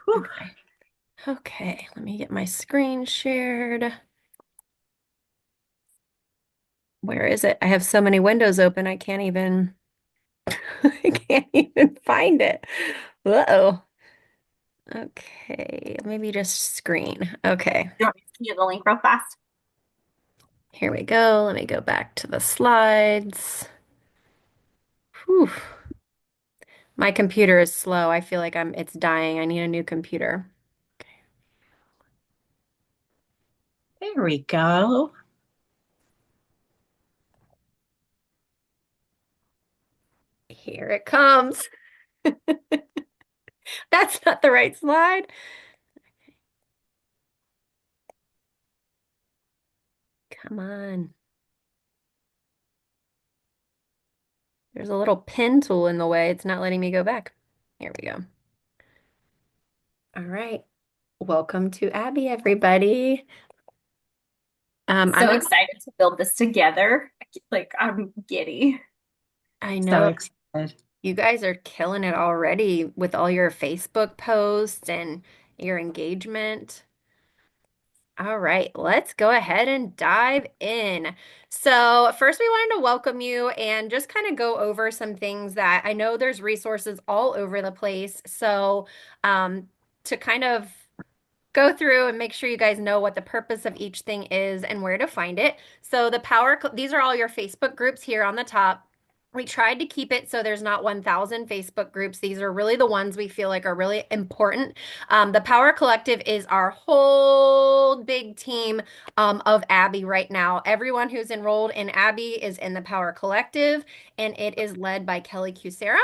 Whew. Okay. Okay, let me get my screen shared. Where is it? I have so many windows open, I can't even I can't even find it. Uh-oh. Okay, maybe just screen. Okay, You want me to send you the link real fast? here we go. Let me go back to the slides. Whew. My computer is slow. I feel like it's dying. I need a new computer. There we go. Here it comes. That's not the right slide. Come on. There's a little pen tool in the way. It's not letting me go back. Here we go. All right. Welcome to Abby, everybody. I'm So excited to build this together. Like, I'm giddy. I So know excited. you guys are killing it already with all your Facebook posts and your engagement. All right, let's go ahead and dive in. So, first, we wanted to welcome you and just kind of go over some things that I know there's resources all over the place. So, to kind of go through and make sure you guys know what the purpose of each thing is and where to find it. So these are all your Facebook groups here on the top. We tried to keep it so there's not 1,000 Facebook groups. These are really the ones we feel like are really important. The Power Collective is our whole big team of Abby right now. Everyone who's enrolled in Abby is in the Power Collective, and it is led by Kelly Cusera.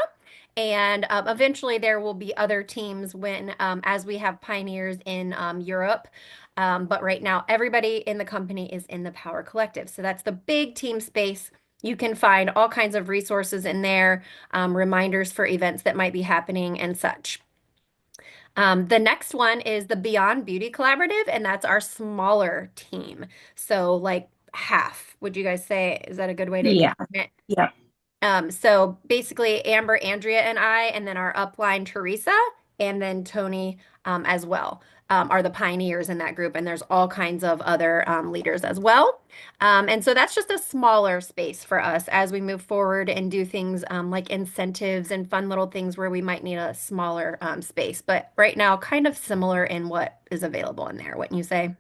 And eventually there will be other teams when as we have pioneers in Europe. But right now, everybody in the company is in the Power Collective. So that's the big team space. You can find all kinds of resources in there, reminders for events that might be happening and such. The next one is the Beyond Beauty Collaborative, and that's our smaller team. So like half, would you guys say? Is that a good way to Yeah. explain it? Yeah. So basically, Amber, Andrea, and I, and then our upline, Teresa, and then Tony as well, are the pioneers in that group. And there's all kinds of other leaders as well. And so that's just a smaller space for us as we move forward and do things like incentives and fun little things where we might need a smaller space. But right now, kind of similar in what is available in there, wouldn't you say?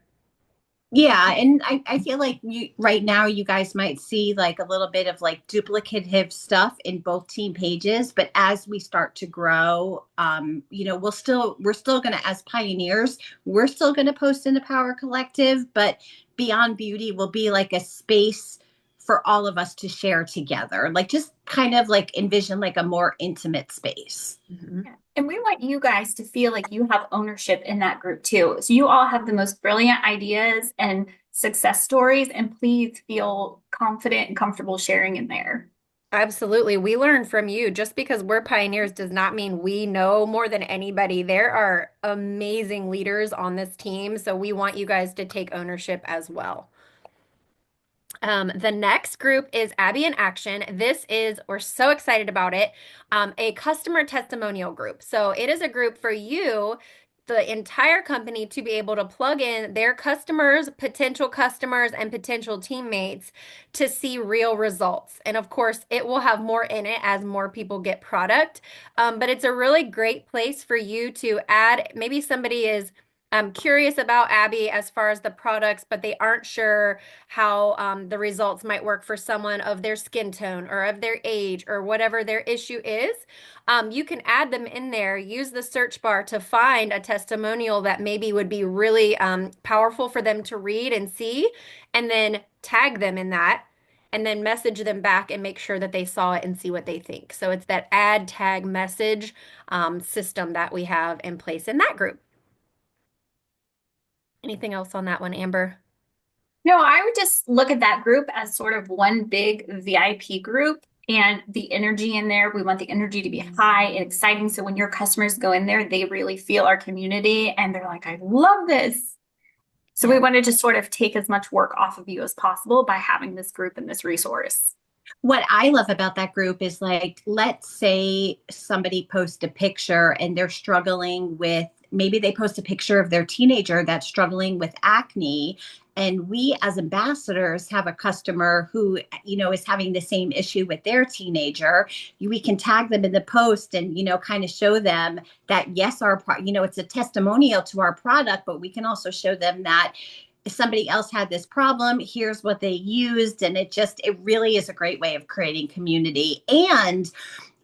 Yeah. And I feel like you right now you guys might see like a little bit of like duplicative stuff in both team pages, but as we start to grow, we're still gonna, as pioneers, we're still gonna post in the Power Collective, but Beyond Beauty will be like a space for all of us to share together. Like just kind of like envision like a more intimate space. Mhm. Yeah. And we want you guys to feel like you have ownership in that group too. So you all have the most brilliant ideas and success stories, and please feel confident and comfortable sharing in there. Absolutely. We learn from you. Just because we're pioneers does not mean we know more than anybody. There are amazing leaders on this team, so we want you guys to take ownership as well. The next group is Abby in Action. We're so excited about it, a customer testimonial group. So it is a group for you, the entire company, to be able to plug in their customers, and potential teammates to see real results. And of course, it will have more in it as more people get product. But it's a really great place for you to add. Maybe somebody is curious about Abby as far as the products, but they aren't sure how the results might work for someone of their skin tone or of their age or whatever their issue is. You can add them in there, use the search bar to find a testimonial that maybe would be really powerful for them to read and see, and then tag them in that. And then message them back and make sure that they saw it and see what they think. So it's that add tag message system that we have in place in that group. Anything else on that one, Amber? No, I would just look at that group as sort of one big VIP group, and the energy in there. We want the energy to be high and exciting. So when your customers go in there, they really feel our community and they're like, I love this. So we Yeah. wanted to sort of take as much work off of you as possible by having this group and this resource. What I love about that group is like, let's say somebody posts a picture and they're struggling with, maybe they post a picture of their teenager that's struggling with acne. And we as ambassadors have a customer who, is having the same issue with their teenager. We can tag them in the post and, kind of show them that, yes, it's a testimonial to our product, but we can also show them that somebody else had this problem, here's what they used. And it really is a great way of creating community. And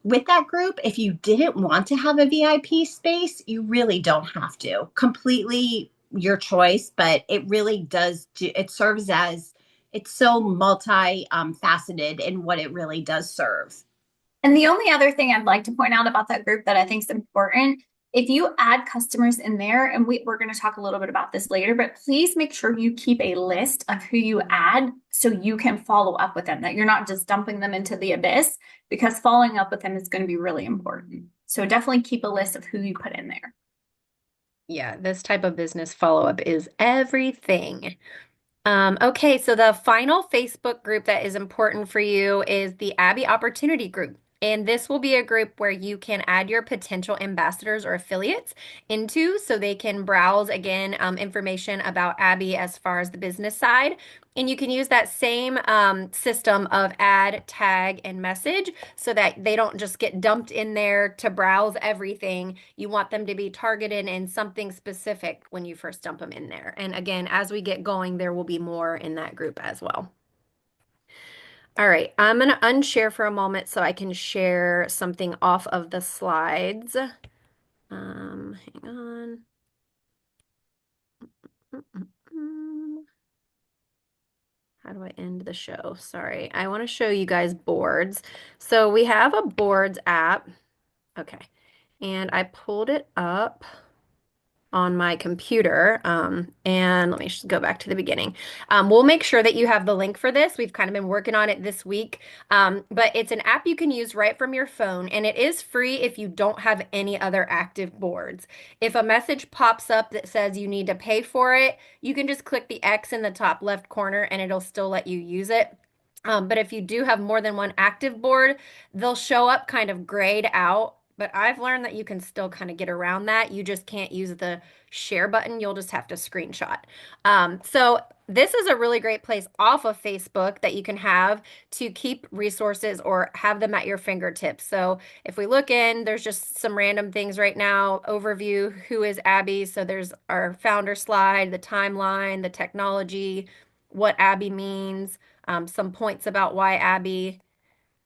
with that group, if you didn't want to have a VIP space, you really don't have to. Completely your choice, but it really it serves as, it's so multi faceted in what it really does serve. And the only other thing I'd like to point out about that group that I think is important, if you add customers in there, and we're going to talk a little bit about this later, but please make sure you keep a list of who you add so you can follow up with them, that you're not just dumping them into the abyss, because following up with them is going to be really important. So definitely keep a list of who you put in there. Yeah, this type of business follow-up is everything. Okay, so the final Facebook group that is important for you is the Abby Opportunity Group. And this will be a group where you can add your potential ambassadors or affiliates into so they can browse again information about Abby as far as the business side. And you can use that same system of add, tag, and message so that they don't just get dumped in there to browse everything. You want them to be targeted in something specific when you first dump them in there. And again, as we get going, there will be more in that group as well. All right, I'm going to unshare for a moment so I can share something off of the slides. Hang on. How do I end the show? Sorry, I want to show you guys boards. So we have a boards app. Okay, and I pulled it up on my computer. And let me just go back to the beginning. We'll make sure that you have the link for this. We've kind of been working on it this week. But it's an app you can use right from your phone, and it is free if you don't have any other active boards. If a message pops up that says you need to pay for it, you can just click the X in the top left corner and it'll still let you use it. But if you do have more than one active board, they'll show up kind of grayed out. But I've learned that you can still kind of get around that. You just can't use the share button. You'll just have to screenshot. So this is a really great place off of Facebook that you can have to keep resources or have them at your fingertips. So if we look in, there's just some random things right now. Overview, who is Abby? So there's our founder slide, the timeline, the technology, what Abby means, some points about why Abby.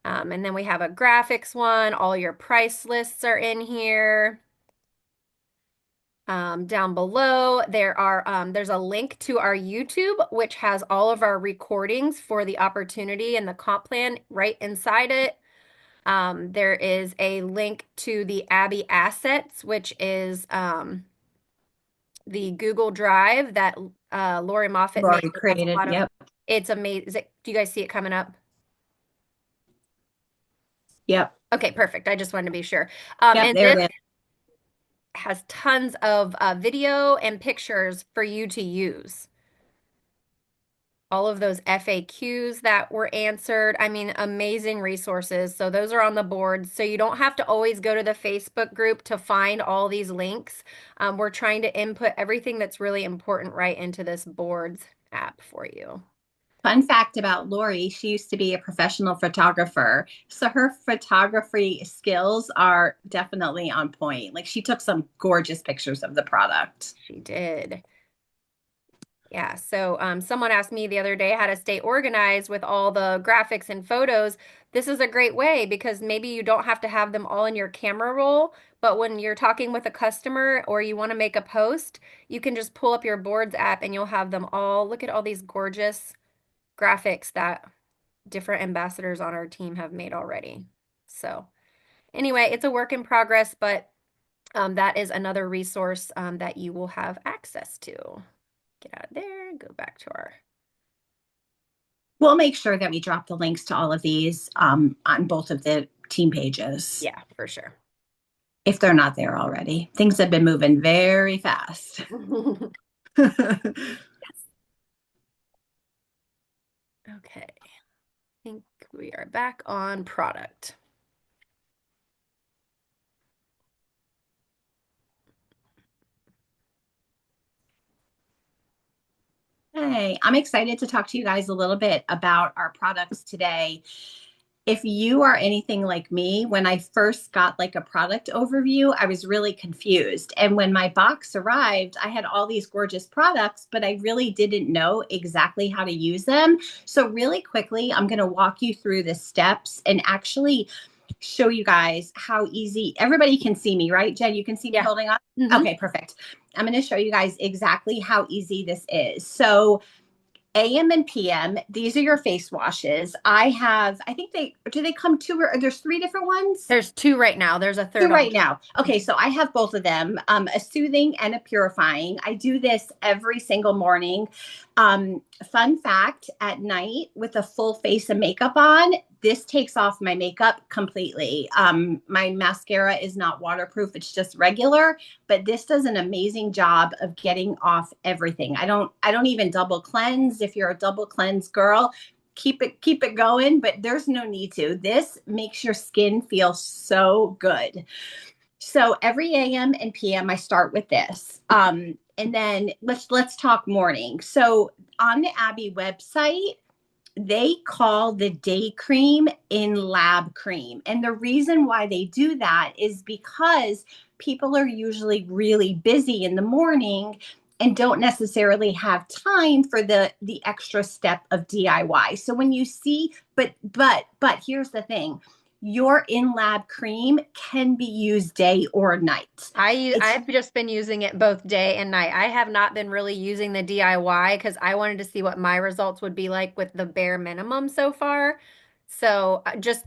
And then we have a graphics one. All your price lists are in here. Down below, there's a link to our YouTube, which has all of our recordings for the opportunity and the comp plan right inside it. There is a link to the Abby Assets, which is the Google Drive that Lori Moffett made. Lori It has a created. lot of, Yep. it's amazing. Do you guys see it coming up? Yep. Okay, perfect. I just wanted to be sure. Yep. And There this it is. has tons of video and pictures for you to use. All of those FAQs that were answered. I mean, amazing resources. So those are on the board. So you don't have to always go to the Facebook group to find all these links. We're trying to input everything that's really important right into this boards app for you. Fun fact about Lori, she used to be a professional photographer. So her photography skills are definitely on point. Like she took some gorgeous pictures of the product. She did. Yeah, so someone asked me the other day how to stay organized with all the graphics and photos. This is a great way because maybe you don't have to have them all in your camera roll, but when you're talking with a customer or you want to make a post, you can just pull up your boards app and you'll have them all. Look at all these gorgeous graphics that different ambassadors on our team have made already. So anyway, it's a work in progress, but that is another resource that you will have access to. Get out of there, go back to our. We'll make sure that we drop the links to all of these on both of the team pages. Yeah, for sure. If they're not there already. Things have been moving very fast. Yes. Okay. I think We are back on product. Hey, I'm excited to talk to you guys a little bit about our products today. If you are anything like me, when I first got like a product overview, I was really confused. And when my box arrived, I had all these gorgeous products, but I really didn't know exactly how to use them. So, really quickly, I'm going to walk you through the steps and actually show you guys how easy everybody can see me, right? Jen, you can see me Yeah. holding on? Mm-hmm. Okay, perfect. I'm going to show you guys exactly how easy this is. So, AM and PM, these are your face washes. I think they come two or there's three different ones? There's two right now. There's a Two third on. right now. Okay, so I have both of them, a soothing and a purifying. I do this every single morning. Fun fact, at night with a full face of makeup on, this takes off my makeup completely. My mascara is not waterproof, it's just regular, but this does an amazing job of getting off everything. I don't even double cleanse. If you're a double cleanse girl, keep it going, but there's no need to. This makes your skin feel so good. So every AM and PM I start with this. And then let's talk morning. So on the Abbi website, they call the day cream in lab cream. And the reason why they do that is because people are usually really busy in the morning and don't necessarily have time for the extra step of DIY. So when you see, but here's the thing. Your in lab cream can be used day or night. It's I've just been using it both day and night. I have not been really using the DIY because I wanted to see what my results would be like with the bare minimum so far. So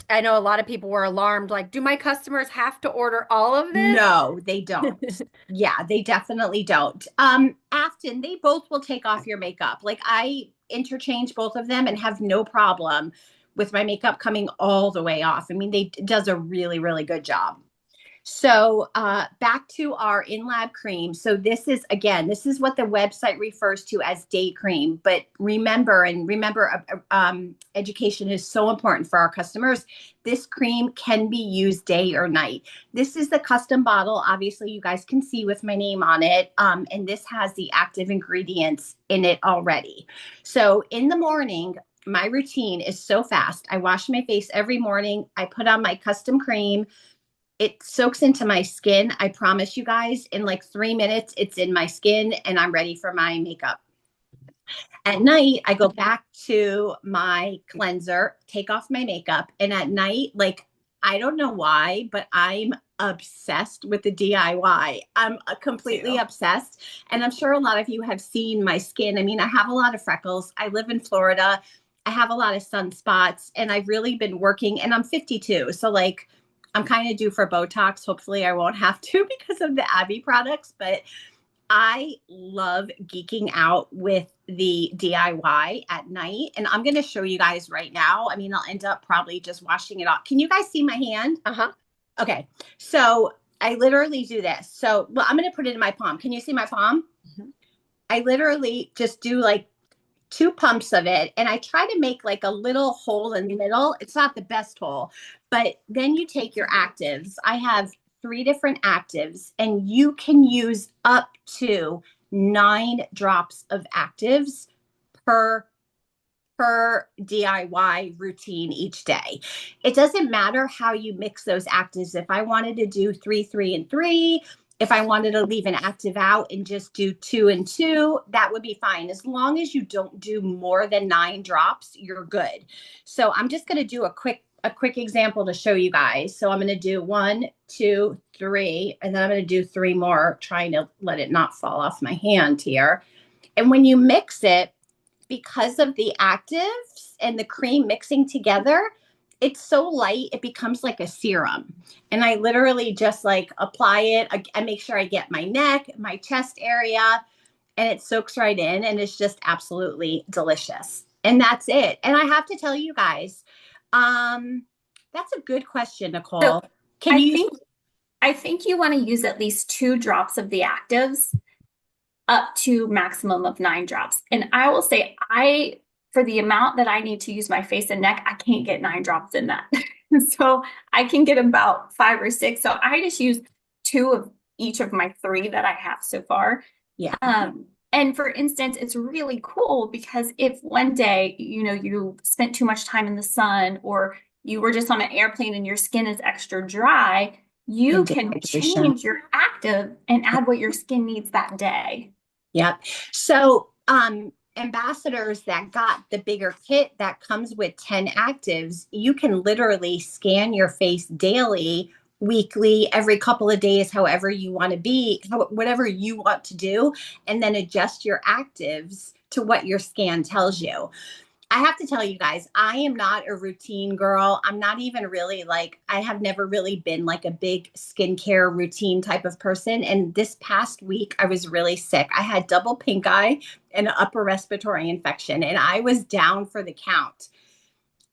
I know a lot of people were alarmed, like, do my customers have to order all of this? No, they don't. Yeah, they definitely don't. Afton, they both will take off your makeup. Like I interchange both of them and have no problem with my makeup coming all the way off. I mean, they it does a really, really good job. So back to our in-lab cream. So this is again, this is what the website refers to as day cream. But remember, education is so important for our customers. This cream can be used day or night. This is the custom bottle. Obviously, you guys can see with my name on it, and this has the active ingredients in it already. So in the morning, my routine is so fast. I wash my face every morning. I put on my custom cream. It soaks into my skin. I promise you guys, in like 3 minutes, it's in my skin and I'm ready for my makeup. At night, I go back to my cleanser, take off my makeup. And at night, like, I don't know why, but I'm obsessed with the DIY. I'm completely obsessed. And I'm sure a lot of you have seen my skin. I mean, I have a lot of freckles. I live in Florida. I have a lot of sunspots and I've really been working and I'm 52. So like I'm kind of due for Botox. Hopefully I won't have to because of the Abby products, but I love geeking out with the DIY at night. And I'm going to show you guys right now. I mean, I'll end up probably just washing it off. Can you guys see my hand? Uh-huh. Okay. So I literally do this. So, well, I'm going to put it in my palm. Can you see my palm? Mhm. I literally just do like two pumps of it and I try to make like a little hole in the middle. It's not the best hole, but then you take your actives. I have three different actives and you can use up to 9 drops of actives per DIY routine each day. It doesn't matter how you mix those actives. If I wanted to do 3, 3, and 3, if I wanted to leave an active out and just do 2 and 2, that would be fine. As long as you don't do more than 9 drops, you're good. So I'm just going to do a quick example to show you guys. So I'm going to do 1, 2, 3, and then I'm going to do 3 more, trying to let it not fall off my hand here. And when you mix it, because of the actives and the cream mixing together, it's so light, it becomes like a serum. And I literally just like apply it. I make sure I get my neck, my chest area, and it soaks right in. And it's just absolutely delicious. And that's it. And I have to tell you guys, that's a good question, So Nicole. Can I you? think I think you want to use at least 2 drops of the actives up to maximum of 9 drops. And I will say for the amount that I need to use my face and neck, I can't get 9 drops in that. So I can get about 5 or 6. So I just use 2 of each of my 3 that I have so far. Yeah. And for instance, it's really cool because if one day, you spent too much time in the sun or you were just on an airplane and your skin is extra dry, you And can dehydration. change your active and add what your skin needs that day. Yep. So, ambassadors that got the bigger kit that comes with 10 actives, you can literally scan your face daily, weekly, every couple of days, however you want to be, whatever you want to do, and then adjust your actives to what your scan tells you. I have to tell you guys, I am not a routine girl. I'm not even really like, I have never really been like a big skincare routine type of person. And this past week, I was really sick. I had double pink eye and an upper respiratory infection, and I was down for the count.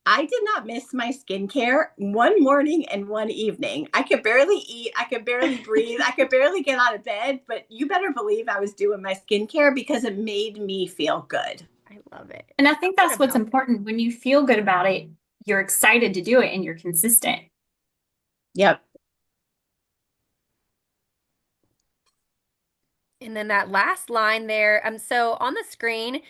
I did not miss my skincare one morning and one evening. I could barely eat. I could barely breathe. I could barely get out of bed. But you better believe I was doing my skincare because it made me feel good. I love it. And I think that's What what's about important. When you feel good about it, you're excited to do it and you're consistent. Yep. And then that last line there, so on the screen,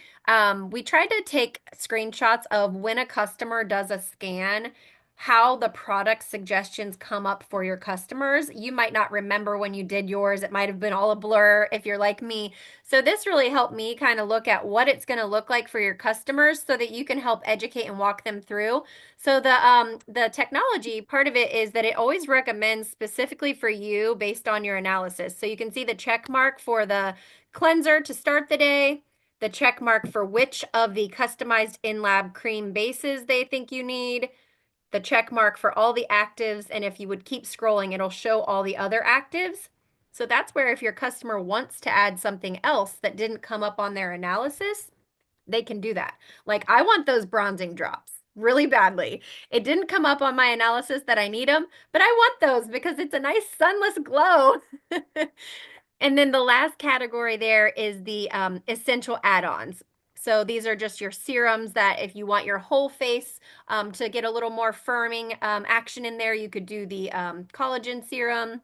we tried to take screenshots of when a customer does a scan, how the product suggestions come up for your customers. You might not remember when you did yours. It might have been all a blur if you're like me. So this really helped me kind of look at what it's going to look like for your customers so that you can help educate and walk them through. So the technology part of it is that it always recommends specifically for you based on your analysis. So you can see the check mark for the cleanser to start the day, the check mark for which of the customized in-lab cream bases they think you need, the check mark for all the actives, and if you would keep scrolling, it'll show all the other actives. So that's where if your customer wants to add something else that didn't come up on their analysis, they can do that. Like I want those bronzing drops really badly. It didn't come up on my analysis that I need them, but I want those because it's a nice sunless glow. And then the last category there is the essential add-ons. So these are just your serums that if you want your whole face to get a little more firming action in there, you could do the collagen serum.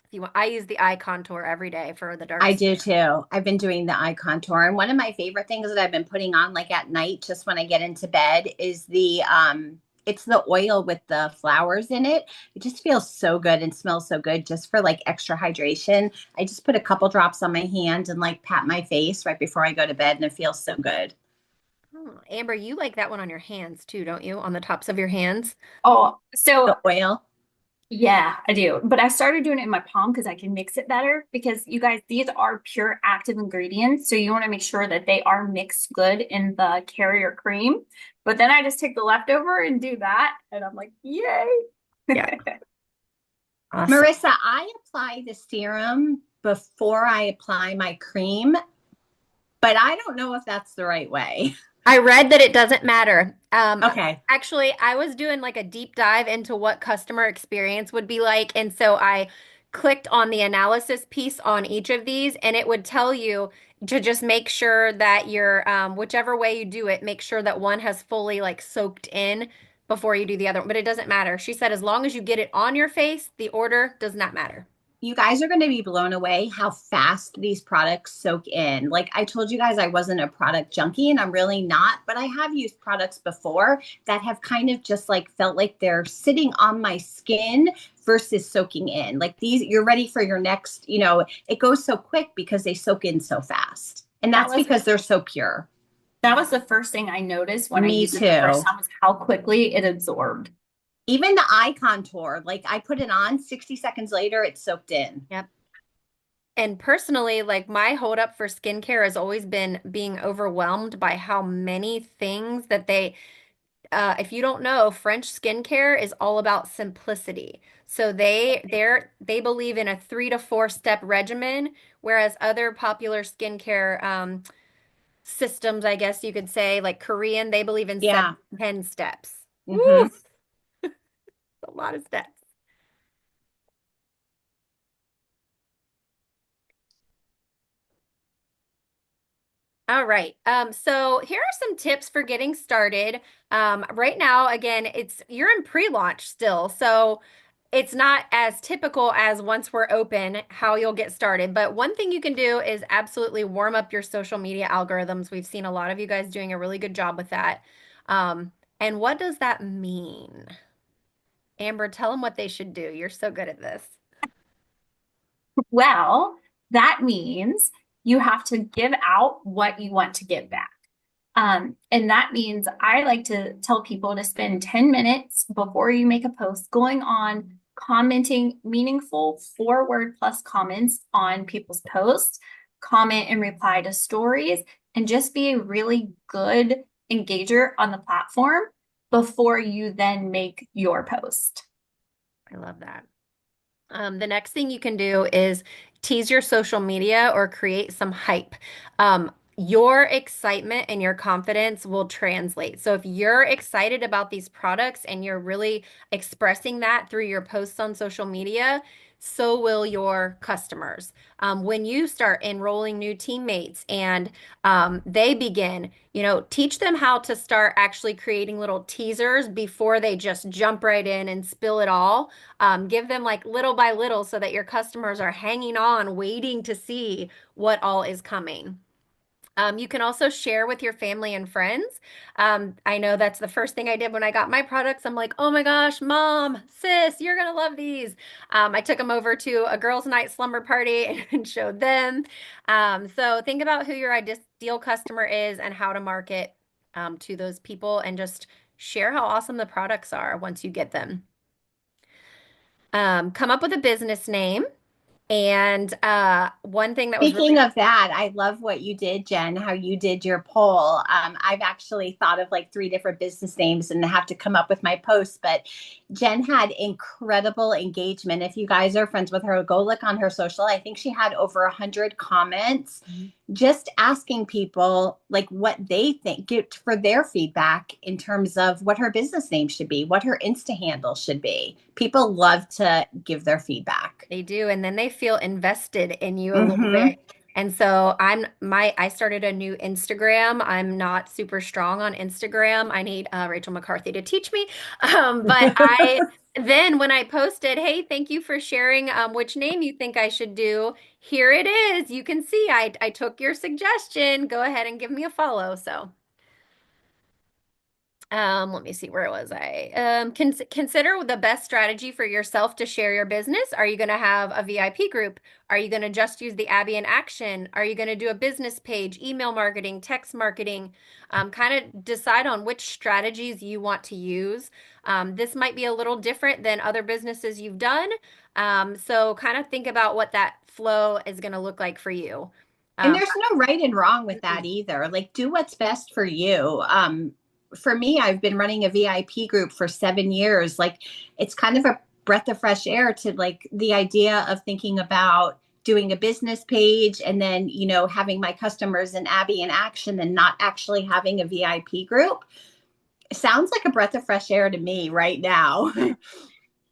If you want, I use the eye contour every day for the dark I do skin. too. I've been doing the eye contour. And one of my favorite things that I've been putting on like at night, just when I get into bed, is the it's the oil with the flowers in it. It just feels so good and smells so good just for like extra hydration. I just put a couple drops on my hand and like pat my face right before I go to bed, and it feels so good. Oh, Amber, you like that one on your hands too, don't you? On the tops of your hands. Oh, so The oil. yeah, I do. But I started doing it in my palm because I can mix it better. Because you guys, these are pure active ingredients. So you want to make sure that they are mixed good in the carrier cream. But then I just take the leftover and do that. And I'm like, yay. Yeah. Awesome. Marissa, I apply the serum before I apply my cream, but I don't know if that's the right way. I read that it doesn't matter. Okay. Actually, I was doing like a deep dive into what customer experience would be like. And so I clicked on the analysis piece on each of these, and it would tell you to just make sure that your whichever way you do it, make sure that one has fully like soaked in before you do the other one. But it doesn't matter. She said as long as you get it on your face, the order does not matter. You guys are going to be blown away how fast these products soak in. Like I told you guys, I wasn't a product junkie and I'm really not, but I have used products before that have kind of just like felt like they're sitting on my skin versus soaking in. Like these, you're ready for your next, it goes so quick because they soak in so fast. And That that's was because they're so pure. that was the first thing I noticed when I Me used it the first too. time was how quickly it absorbed. Even the eye contour, like I put it on 60 seconds later, it's soaked in. Yep. And personally, like my holdup for skincare has always been being overwhelmed by how many things that if you don't know, French skincare is all about simplicity. So they believe in a 3 to 4 step regimen, whereas other popular skincare systems, I guess you could say, like Korean, they believe in Yeah. 7 to 10 steps. Hmm. Woo! A lot of steps. All right. So here are some tips for getting started. Right now, again, you're in pre-launch still, so it's not as typical as once we're open how you'll get started. But one thing you can do is absolutely warm up your social media algorithms. We've seen a lot of you guys doing a really good job with that. And what does that mean? Amber, tell them what they should do. You're so good at this. Well, that means you have to give out what you want to give back. And that means I like to tell people to spend 10 minutes before you make a post going on commenting meaningful 4 word plus comments on people's posts, comment and reply to stories, and just be a really good engager on the platform before you then make your post. I love that. The next thing you can do is tease your social media or create some hype. Your excitement and your confidence will translate. So if you're excited about these products and you're really expressing that through your posts on social media, so will your customers. When you start enrolling new teammates and they begin, teach them how to start actually creating little teasers before they just jump right in and spill it all. Give them like little by little so that your customers are hanging on, waiting to see what all is coming. You can also share with your family and friends. I know that's the first thing I did when I got my products. I'm like, oh my gosh, mom, sis, you're gonna love these. I took them over to a girls' night slumber party and showed them. So think about who your ideal customer is and how to market to those people and just share how awesome the products are once you get them. Come up with a business name. And one thing that was Speaking really of that, I love what you did, Jen, how you did your poll. I've actually thought of like three different business names and have to come up with my posts, but Jen had incredible engagement. If you guys are friends with her, go look on her social. I think she had over 100 comments just asking people like what they think, get for their feedback in terms of what her business name should be, what her Insta handle should be. People love to give their feedback. they do, and then they feel invested in you a little Mm-hmm. bit. And so I started a new Instagram. I'm not super strong on Instagram. I need Rachel McCarthy to teach me. But I then when I posted, hey, thank you for sharing which name you think I should do. Here it is. You can see I took your suggestion. Go ahead and give me a follow. So let me see, where was I? Consider the best strategy for yourself to share your business. Are you going to have a VIP group? Are you going to just use the Abby in action? Are you going to do a business page, email marketing, text marketing? Kind of decide on which strategies you want to use. This might be a little different than other businesses you've done. So kind of think about what that flow is going to look like for you. And Um, there's no right and wrong with that either. Like, do what's best for you. For me, I've been running a VIP group for 7 years. Like, it's kind of a breath of fresh air to like the idea of thinking about doing a business page and then, having my customers in Abby in action and not actually having a VIP group. It sounds like a breath of fresh air to me right now.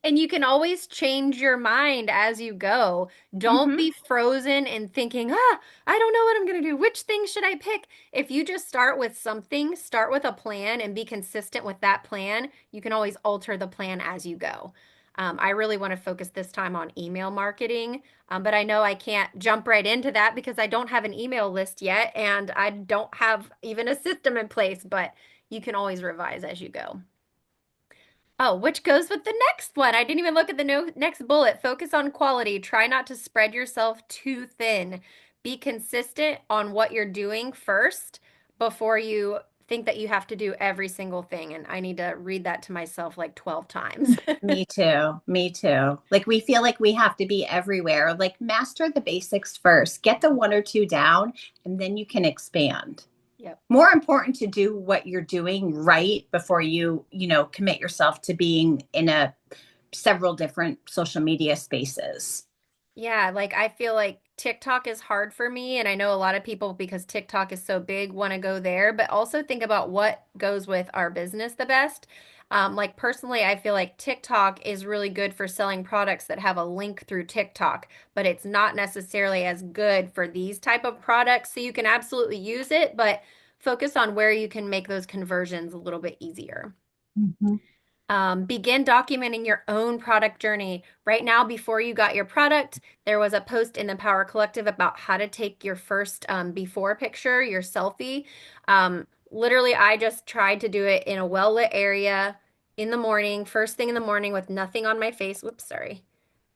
And you can always change your mind as you go. Don't Hmm. be frozen in thinking, I don't know what I'm going to do. Which thing should I pick? If you just start with something, start with a plan and be consistent with that plan, you can always alter the plan as you go. I really want to focus this time on email marketing, but I know I can't jump right into that because I don't have an email list yet and I don't have even a system in place, but you can always revise as you go. Oh, which goes with the next one. I didn't even look at the no next bullet. Focus on quality. Try not to spread yourself too thin. Be consistent on what you're doing first before you think that you have to do every single thing. And I need to read that to myself like 12 times. Me too. Me too. Like we feel like we have to be everywhere. Like master the basics first. Get the one or two down and then you can expand. Yep. More important to do what you're doing right before you commit yourself to being in a several different social media spaces. Yeah, like I feel like TikTok is hard for me, and I know a lot of people because TikTok is so big want to go there, but also think about what goes with our business the best. Like personally, I feel like TikTok is really good for selling products that have a link through TikTok, but it's not necessarily as good for these type of products. So you can absolutely use it, but focus on where you can make those conversions a little bit easier. Mhm. Begin documenting your own product journey. Right now, before you got your product, there was a post in the Power Collective about how to take your first before picture, your selfie. Literally, I just tried to do it in a well-lit area in the morning, first thing in the morning with nothing on my face. Whoops, sorry.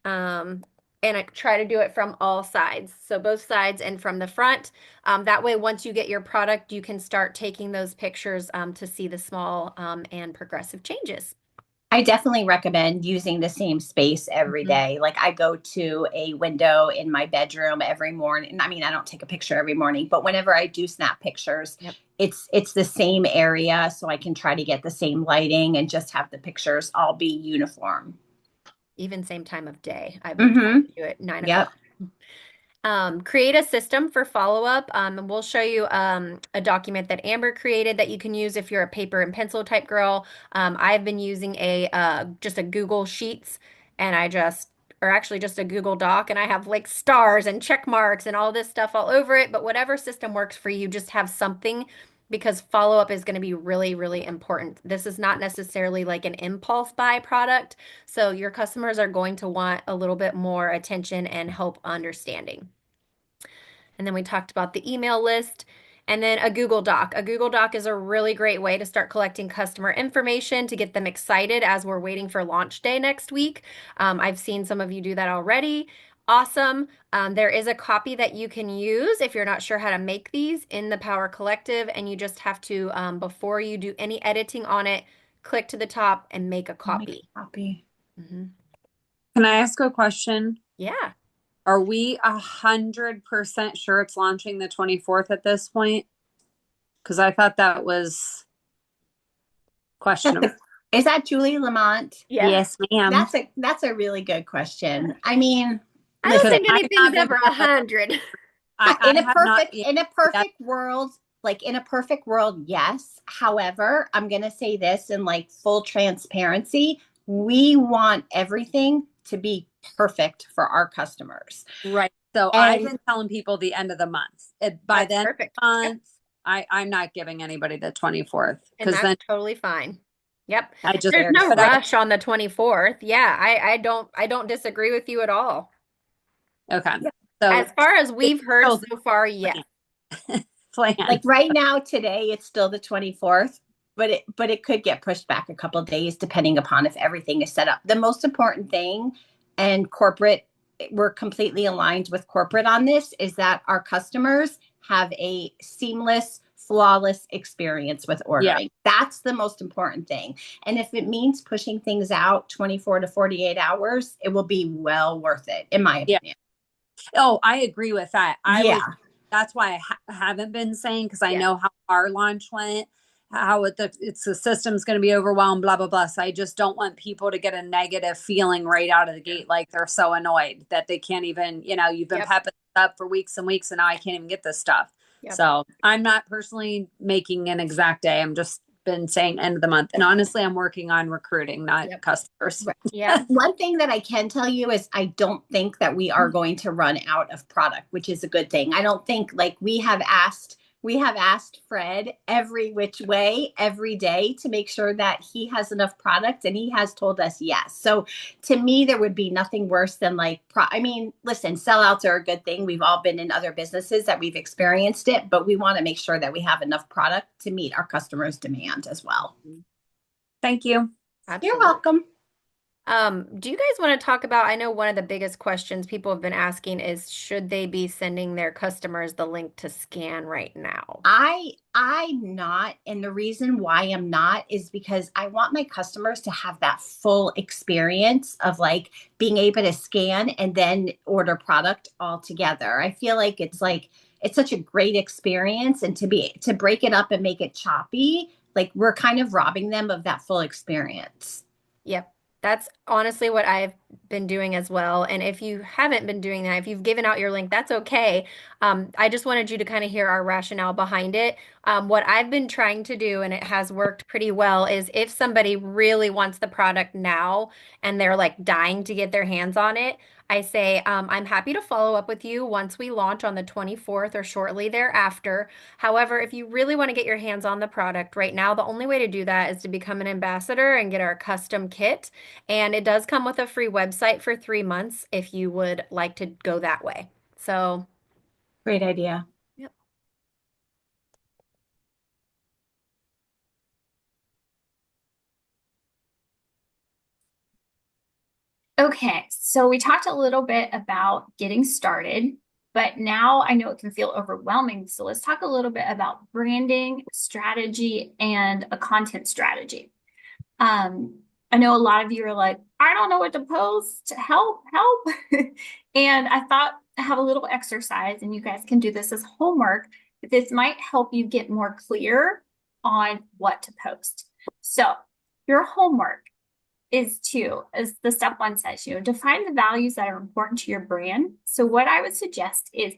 Um, and I try to do it from all sides. So both sides and from the front. That way, once you get your product, you can start taking those pictures to see the small and progressive changes. I definitely recommend using the same space every Mhm. day. Like I go to a window in my bedroom every morning. I mean, I don't take a picture every morning, but whenever I do snap pictures, Yep. it's the same area so I can try to get the same lighting and just have the pictures all be uniform. Even same time of day. I've been trying Mhm. to do it 9 o'clock. Yep. Create a system for follow-up. And we'll show you a document that Amber created that you can use if you're a paper and pencil type girl. I've been using a just a Google Sheets, and or actually just a Google Doc, and I have like stars and check marks and all this stuff all over it. But whatever system works for you, just have something because follow-up is going to be really, really important. This is not necessarily like an impulse buy product, so your customers are going to want a little bit more attention and help understanding. And then we talked about the email list and then a Google Doc. A Google Doc is a really great way to start collecting customer information to get them excited as we're waiting for launch day next week. I've seen some of you do that already. Awesome. There is a copy that you can use if you're not sure how to make these in the Power Collective, and you just have to, before you do any editing on it, click to the top and make a I'll make copy. a copy. Mhm. Can I ask a question? Yeah. Are we 100% sure it's launching the 24th at this point? Because I thought that was questionable. Is that Julie Lamont? Yeah. Yes, ma'am. That's a really good question. I mean, I don't listen, think I anything's haven't, ever 100. in I a have not perfect yet. in a perfect world, like in a perfect world, yes. However, I'm going to say this in like full transparency, we want everything to be perfect for our customers. Right. So I've And been telling people the end of the month. By That's the end of perfect. the Yep. month, I'm not giving anybody the 24th And because that's then totally fine. Yep. I just, There's no but I, rush on the 24th. Yeah, I don't disagree with you at all. okay. As So far as it's we've heard still so far, yes. like plan. right now today it's still the 24th, but it could get pushed back a couple of days depending upon if everything is set up. The most important thing, and corporate, we're completely aligned with corporate on this, is that our customers have a seamless, flawless experience with Yeah. ordering. That's the most important thing. And if it means pushing things out 24 to 48 hours, it will be well worth it, in my Yeah. opinion. Oh, I agree with that. Yeah. That's why I haven't been saying, because I Yeah. know how our launch went, how it's the system's going to be overwhelmed, blah, blah, blah. So I just don't want people to get a negative feeling right out of the gate. Like they're so annoyed that they can't even, you've been Yep. pepping it up for weeks and weeks and now I can't even get this stuff. Yep. So I'm not personally making an exact day. I'm just been saying end of the month. And honestly, I'm working on recruiting, not Yep. customers. Yeah. One thing that I can tell you is I don't think that we are going to run out of product, which is a good thing. I don't think, like, we have asked Fred every which way every day to make sure that he has enough product, and he has told us yes. So to me there would be nothing worse than like I mean, listen, sellouts are a good thing. We've all been in other businesses that we've experienced it, but we want to make sure that we have enough product to meet our customers' demand as well. Thank you. Absolutely. You're welcome. Do you guys want to talk about, I know one of the biggest questions people have been asking is should they be sending their customers the link to scan right now? I'm not, and the reason why I'm not is because I want my customers to have that full experience of like being able to scan and then order product all together. I feel like it's such a great experience, and to break it up and make it choppy, like we're kind of robbing them of that full experience. Yep. That's honestly what I've been doing as well. And if you haven't been doing that, if you've given out your link, that's okay. I just wanted you to kind of hear our rationale behind it. What I've been trying to do, and it has worked pretty well, is if somebody really wants the product now and they're like dying to get their hands on it, I say, I'm happy to follow up with you once we launch on the 24th or shortly thereafter. However, if you really want to get your hands on the product right now, the only way to do that is to become an ambassador and get our custom kit. And it does come with a free website for 3 months if you would like to go that way. So, Great idea. yep. Okay, so we talked a little bit about getting started, but now I know it can feel overwhelming. So let's talk a little bit about branding, strategy, and a content strategy. I know a lot of you are like, I don't know what to post. Help, help. And I thought I have a little exercise, and you guys can do this as homework. This might help you get more clear on what to post. So your homework is to, as the step one says, define the values that are important to your brand. So what I would suggest is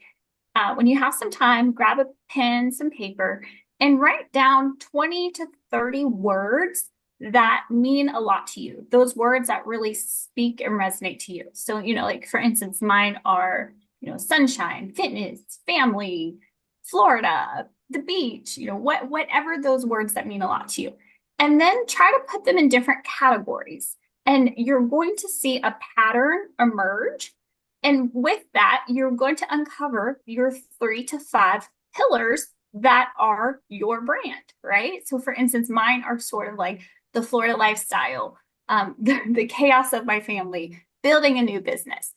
when you have some time, grab a pen, some paper, and write down 20 to 30 words that mean a lot to you. Those words that really speak and resonate to you. So, like for instance, mine are, sunshine, fitness, family, Florida, the beach, whatever those words that mean a lot to you. And then try to put them in different categories. And you're going to see a pattern emerge. And with that, you're going to uncover your 3 to 5 pillars that are your brand, right? So for instance, mine are sort of like the Florida lifestyle, the chaos of my family, building a new business.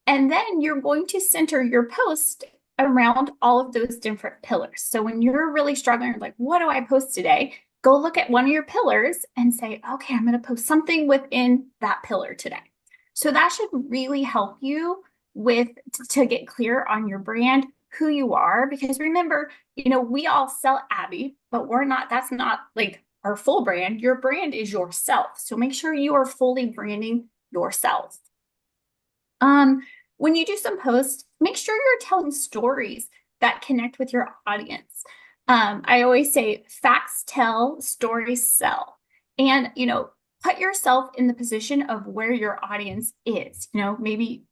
And then you're going to center your post around all of those different pillars. So when you're really struggling, like, what do I post today? Go look at one of your pillars and say, okay, I'm going to post something within that pillar today. So that should really help you to get clear on your brand, who you are, because remember, we all sell Abby, but that's not like our full brand. Your brand is yourself. So make sure you are fully branding yourself. When you do some posts, make sure you're telling stories that connect with your audience. I always say facts tell, stories sell. And, put yourself in the position of where your audience is, maybe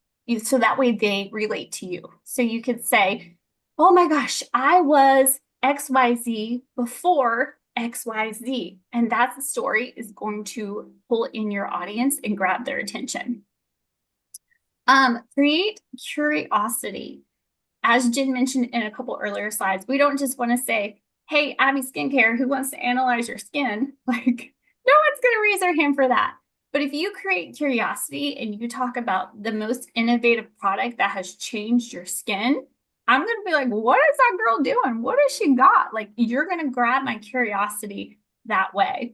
so that way they relate to you. So you could say, oh my gosh, I was XYZ before XYZ. And that story is going to pull in your audience and grab their attention. Create curiosity. As Jen mentioned in a couple earlier slides, we don't just want to say, hey, Abby Skincare, who wants to analyze your skin? Like, no one's going to raise their hand for that. But if you create curiosity and you talk about the most innovative product that has changed your skin, I'm going to be like, what is that girl doing? What has she got? Like, you're going to grab my curiosity that way.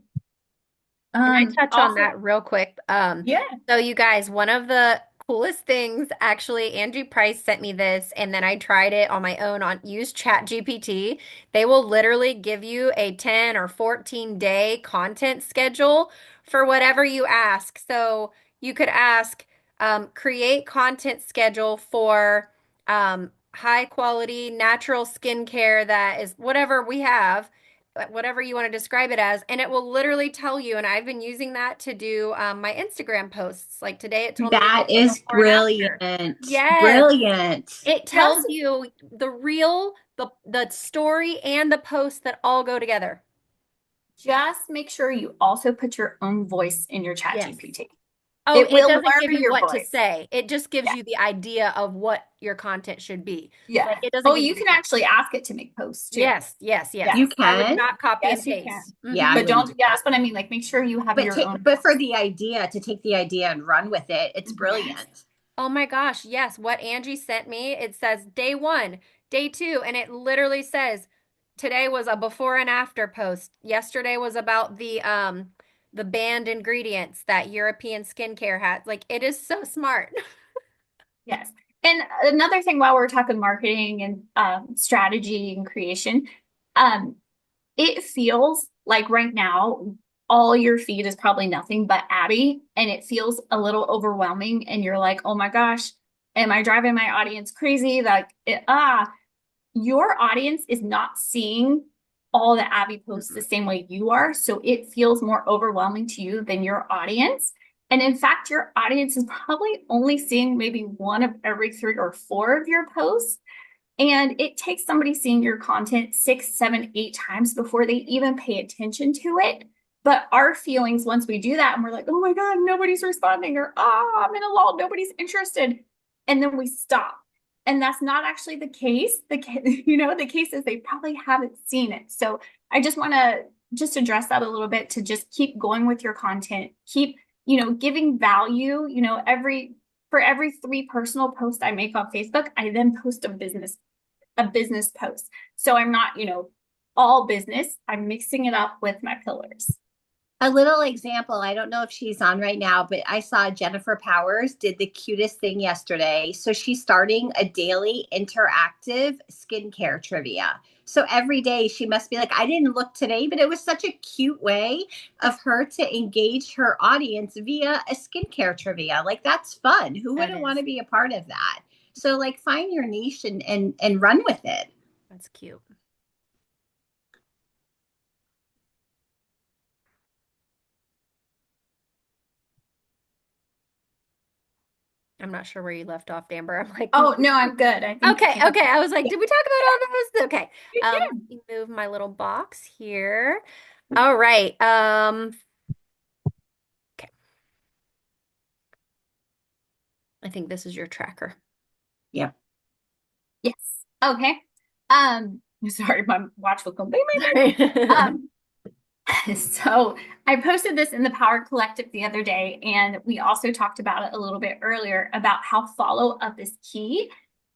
Can I touch on that real quick? Yeah. So you guys, one of the coolest things, actually, Angie Price sent me this, and then I tried it on my own use ChatGPT. They will literally give you a 10 or 14-day content schedule for whatever you ask. So you could ask, create content schedule for high quality natural skincare that is whatever we have, whatever you want to describe it as, and it will literally tell you. And I've been using that to do my Instagram posts. Like today, it told me That is brilliant. Yes, brilliant. it tells you the reel, the story, and the post that all go together. Just make sure you also put your own voice in your ChatGPT. Oh, it doesn't give you what to say. It just gives you the idea of what your content should be. Yeah. Like, it doesn't you can actually ask it to make posts too. Yes. You can. I would not copy and Yes, you paste. can. Yeah, But don't, that's what I mean. Like, make sure you have your own. But for the idea, to take the idea and run with it, it's brilliant. Oh my gosh, yes. What Angie sent me, it says day 1, day 2, and it literally says today was a before and after post. Yesterday was about the banned ingredients that European skincare has. Like, it is so smart. Yes. And another thing, while we're talking marketing and strategy and creation, it feels like right now all your feed is probably nothing but Abby, and it feels a little overwhelming, and you're like, oh my gosh, am I driving my audience crazy? Like, your audience is not seeing all the Abby posts the same way you are. So it feels more overwhelming to you than your audience. And in fact, your audience is probably only seeing maybe one of every 3 or 4 of your posts. And it takes somebody seeing your content 6, 7, 8 times before they even pay attention to it. But our feelings, once we do that and we're like, oh my God, nobody's responding, or I'm in a lull, nobody's interested. And then we stop. And that's not actually the case. The case is they probably haven't seen it. So I just want to just address that a little bit, to just keep going with your content, keep, giving value, for every 3 personal posts I make on Facebook, I then post a business post. So I'm not, all business. I'm mixing it up with my pillars. A little example, I don't know if she's on right now, but I saw Jennifer Powers did the cutest thing yesterday. So she's starting a daily interactive skincare trivia. So every day she must be like, I didn't look today, but it was such a cute way of her to engage her audience via a skincare trivia. Like, that's fun. Who wouldn't want to be a part of that? So like, find your niche and run with it. That's cute. I'm not sure where you left off, Amber. I'm like, oh no, I'm good. I think okay. I was like, did we talk about all those? Okay. Let me move my little box here. All right. Okay. I think this is your tracker. Yep. Yes. Okay. Sorry, my watch will go bing, bing, bing. So I posted this in the Power Collective the other day, and we also talked about it a little bit earlier about how follow up is key.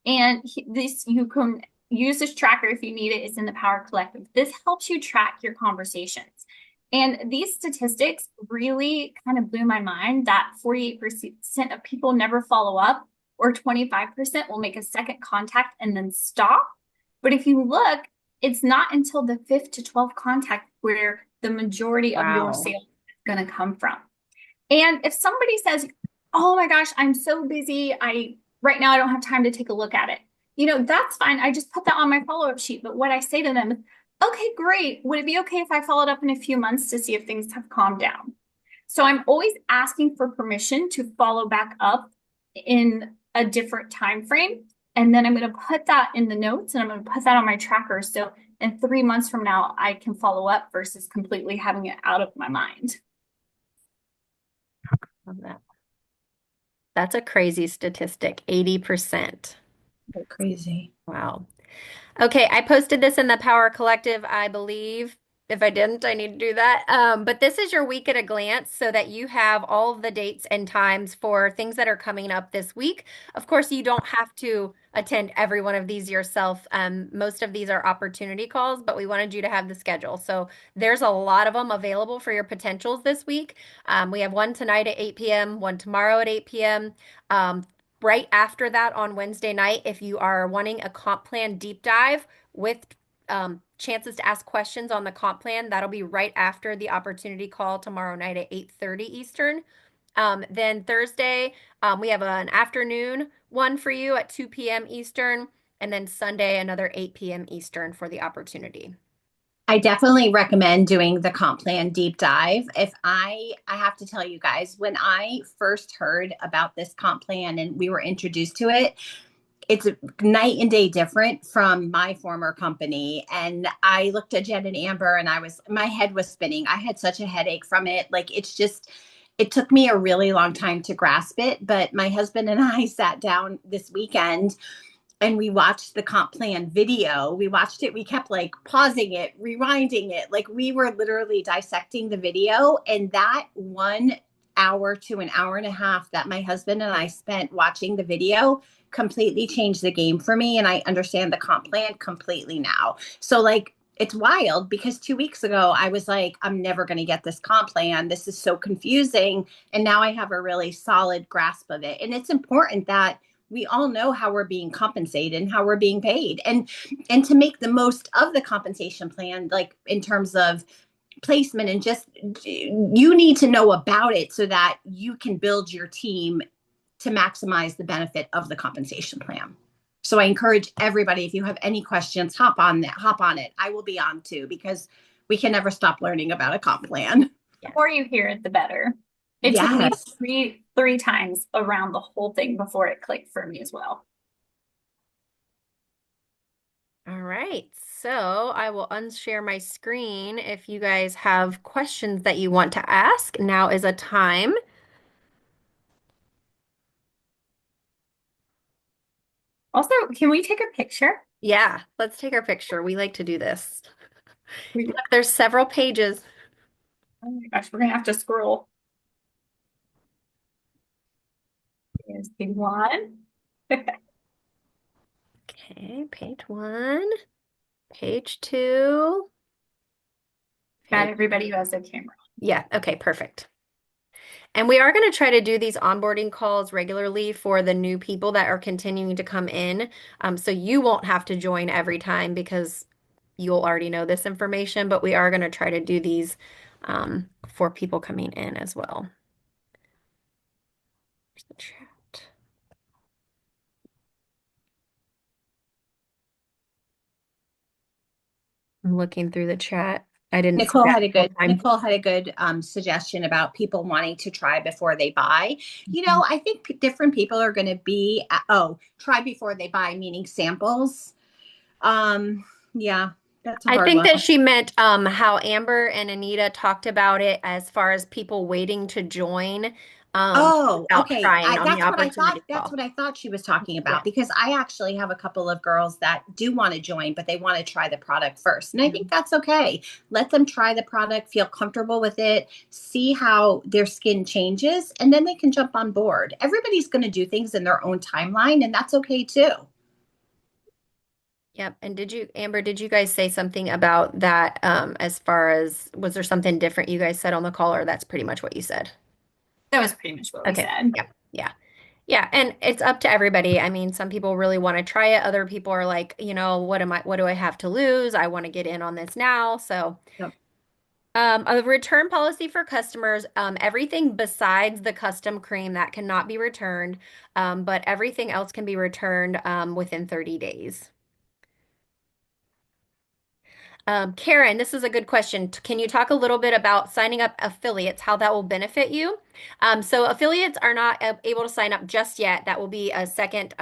And you can use this tracker if you need it. It's in the Power Collective. This helps you track your conversations. And these statistics really kind of blew my mind, that 48% of people never follow up, or 25% will make a second contact and then stop. But if you look, it's not until the 5th to 12th contact where the majority of your sales is going to come from. And if somebody says, oh my gosh, I'm so busy, right now I don't have time to take a look at it, that's fine. I just put that on my follow-up sheet. But what I say to them is, okay, great. Would it be okay if I followed up in a few months to see if things have calmed down? So I'm always asking for permission to follow back up in a different time frame. And then I'm going to put that in the notes, and I'm going to put that on my tracker. So in 3 months from now, I can follow up versus completely having it out of my mind. Love that. That's a crazy statistic, 80%. Crazy. Wow. Okay, I posted this in the Power Collective, I believe. If I didn't, I need to do that. But this is your week at a glance, so that you have all of the dates and times for things that are coming up this week. Of course, you don't have to attend every one of these yourself. Most of these are opportunity calls, but we wanted you to have the schedule. So there's a lot of them available for your potentials this week. We have one tonight at 8 p.m., one tomorrow at 8 p.m. Right after that on Wednesday night, if you are wanting a comp plan deep dive with chances to ask questions on the comp plan, that'll be right after the opportunity call tomorrow night at 8:30 Eastern. Then Thursday, we have an afternoon one for you at 2 p.m. Eastern, and then Sunday, another 8 p.m. Eastern for the opportunity. I definitely recommend doing the comp plan deep dive. If I have to tell you guys, when I first heard about this comp plan and we were introduced to it, it's night and day different from my former company. And I looked at Jen and Amber, and my head was spinning. I had such a headache from it. Like, it took me a really long time to grasp it. But my husband and I sat down this weekend and we watched the comp plan video. We watched it. We kept like pausing it, rewinding it. Like, we were literally dissecting the video. And that 1 hour to an hour and a half that my husband and I spent watching the video completely changed the game for me. And I understand the comp plan completely now. So like, it's wild, because 2 weeks ago I was like, I'm never going to get this comp plan. This is so confusing. And now I have a really solid grasp of it. And it's important that we all know how we're being compensated and how we're being paid, and to make the most of the compensation plan, like in terms of placement, and just you need to know about it so that you can build your team to maximize the benefit of the compensation plan. So I encourage everybody, if you have any questions, hop on it. I will be on too, because we can never stop learning about a comp plan. The more you hear it, the better. It took me three times around the whole thing before it clicked for me as well. All right, so I will unshare my screen. If you guys have questions that you want to ask, now is a time. Also, can we take a picture? Yeah, let's take our picture. We like to do this. Look, there's several pages. Oh my gosh, we're gonna have to scroll. Here's page one. Okay, page 1, page 2. Got everybody who has their camera. Yeah, okay, perfect. And we are going to try to do these onboarding calls regularly for the new people that are continuing to come in. So you won't have to join every time because you'll already know this information, but we are going to try to do these for people coming in as well. Here's the chat. I'm looking through the chat. I didn't. Nicole had a good suggestion about people wanting to try before they buy. You know, I think different people are going to be try before they buy, meaning samples. Yeah, that's a hard I think one. that she meant how Amber and Anita talked about it as far as people waiting to join. Okay. Trying on the opportunity That's call. what I thought she was talking about, Yeah. because I actually have a couple of girls that do want to join, but they want to try the product first. And I think that's okay. Let them try the product, feel comfortable with it, see how their skin changes, and then they can jump on board. Everybody's going to do things in their own timeline, and that's okay too. Yep. And Amber, did you guys say something about that as far as, was there something different you guys said on the call, or that's pretty much what you said? That was pretty much what we said. Yeah. Yeah. Yeah. And it's up to everybody. I mean, some people really want to try it. Other people are like, what do I have to lose? I want to get in on this now. So Yep. A return policy for customers, everything besides the custom cream that cannot be returned, but everything else can be returned within 30 days. Karen, this is a good question. Can you talk a little bit about signing up affiliates, how that will benefit you? So affiliates are not able to sign up just yet. That will be a second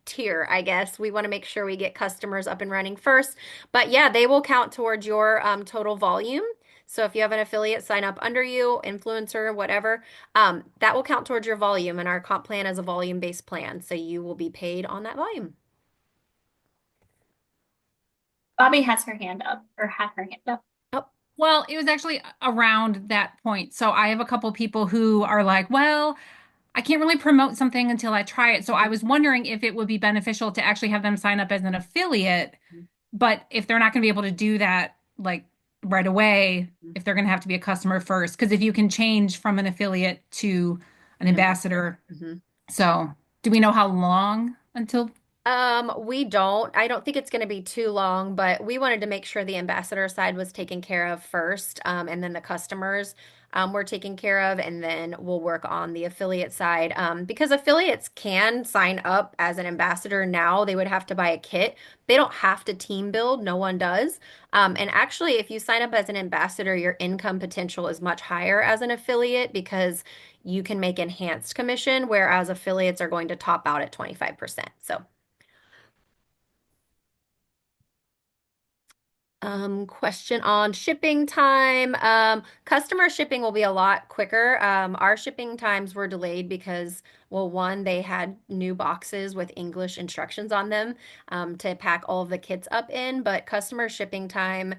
tier, I guess. We want to make sure we get customers up and running first. But yeah, they will count towards your total volume. So if you have an affiliate sign up under you, influencer, whatever, that will count towards your volume. And our comp plan is a volume-based plan. So you will be paid on that volume. Bobby has her hand up, or had her hand up. Oh, well, it was actually around that point. So I have a couple people who are like, well, I can't really promote something until I try it. So I was wondering if it would be beneficial to actually have them sign up as an affiliate, but if they're not going to be able to do that like right away, if they're going to have to be a customer first, because if you can change from an affiliate to an ambassador. So do we know how long until? We don't. I don't think it's going to be too long, but we wanted to make sure the ambassador side was taken care of first, and then the customers were taken care of, and then we'll work on the affiliate side. Because affiliates can sign up as an ambassador now. They would have to buy a kit. They don't have to team build. No one does. And actually, if you sign up as an ambassador, your income potential is much higher as an affiliate because you can make enhanced commission, whereas affiliates are going to top out at 25%. So. Question on shipping time. Customer shipping will be a lot quicker. Our shipping times were delayed because, well, one, they had new boxes with English instructions on them to pack all of the kits up in, but customer shipping time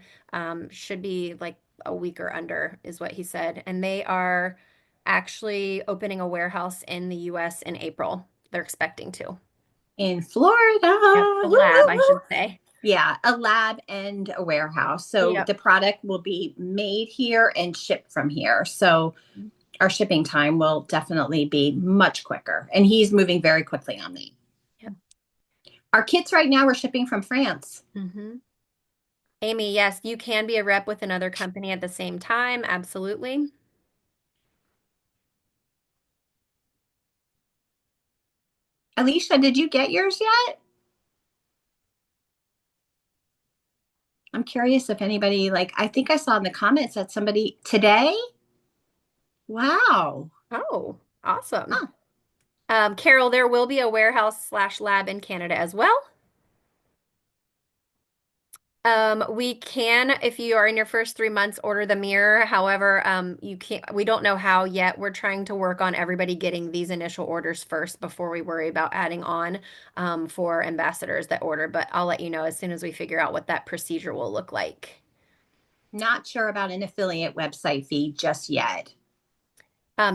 should be like a week or under, is what he said. And they are actually opening a warehouse in the US in April. They're expecting to. In Florida. Yeah, a lab, I should say. Yeah, a lab and a warehouse. So the product will be made here and shipped from here. So our shipping time will definitely be much quicker. And he's moving very quickly on that. Yeah. Our kits right now are shipping from France. Amy, yes, you can be a rep with another company at the same time. Absolutely. Alicia, did you get yours yet? I'm curious if anybody, like, I think I saw in the comments that somebody today. Wow. Oh, awesome. Huh. Carol, there will be a warehouse slash lab in Canada as well. We can, if you are in your first 3 months, order the mirror. However, you can't, we don't know how yet. We're trying to work on everybody getting these initial orders first before we worry about adding on for ambassadors that order. But I'll let you know as soon as we figure out what that procedure will look like. Not sure about an affiliate website fee just yet.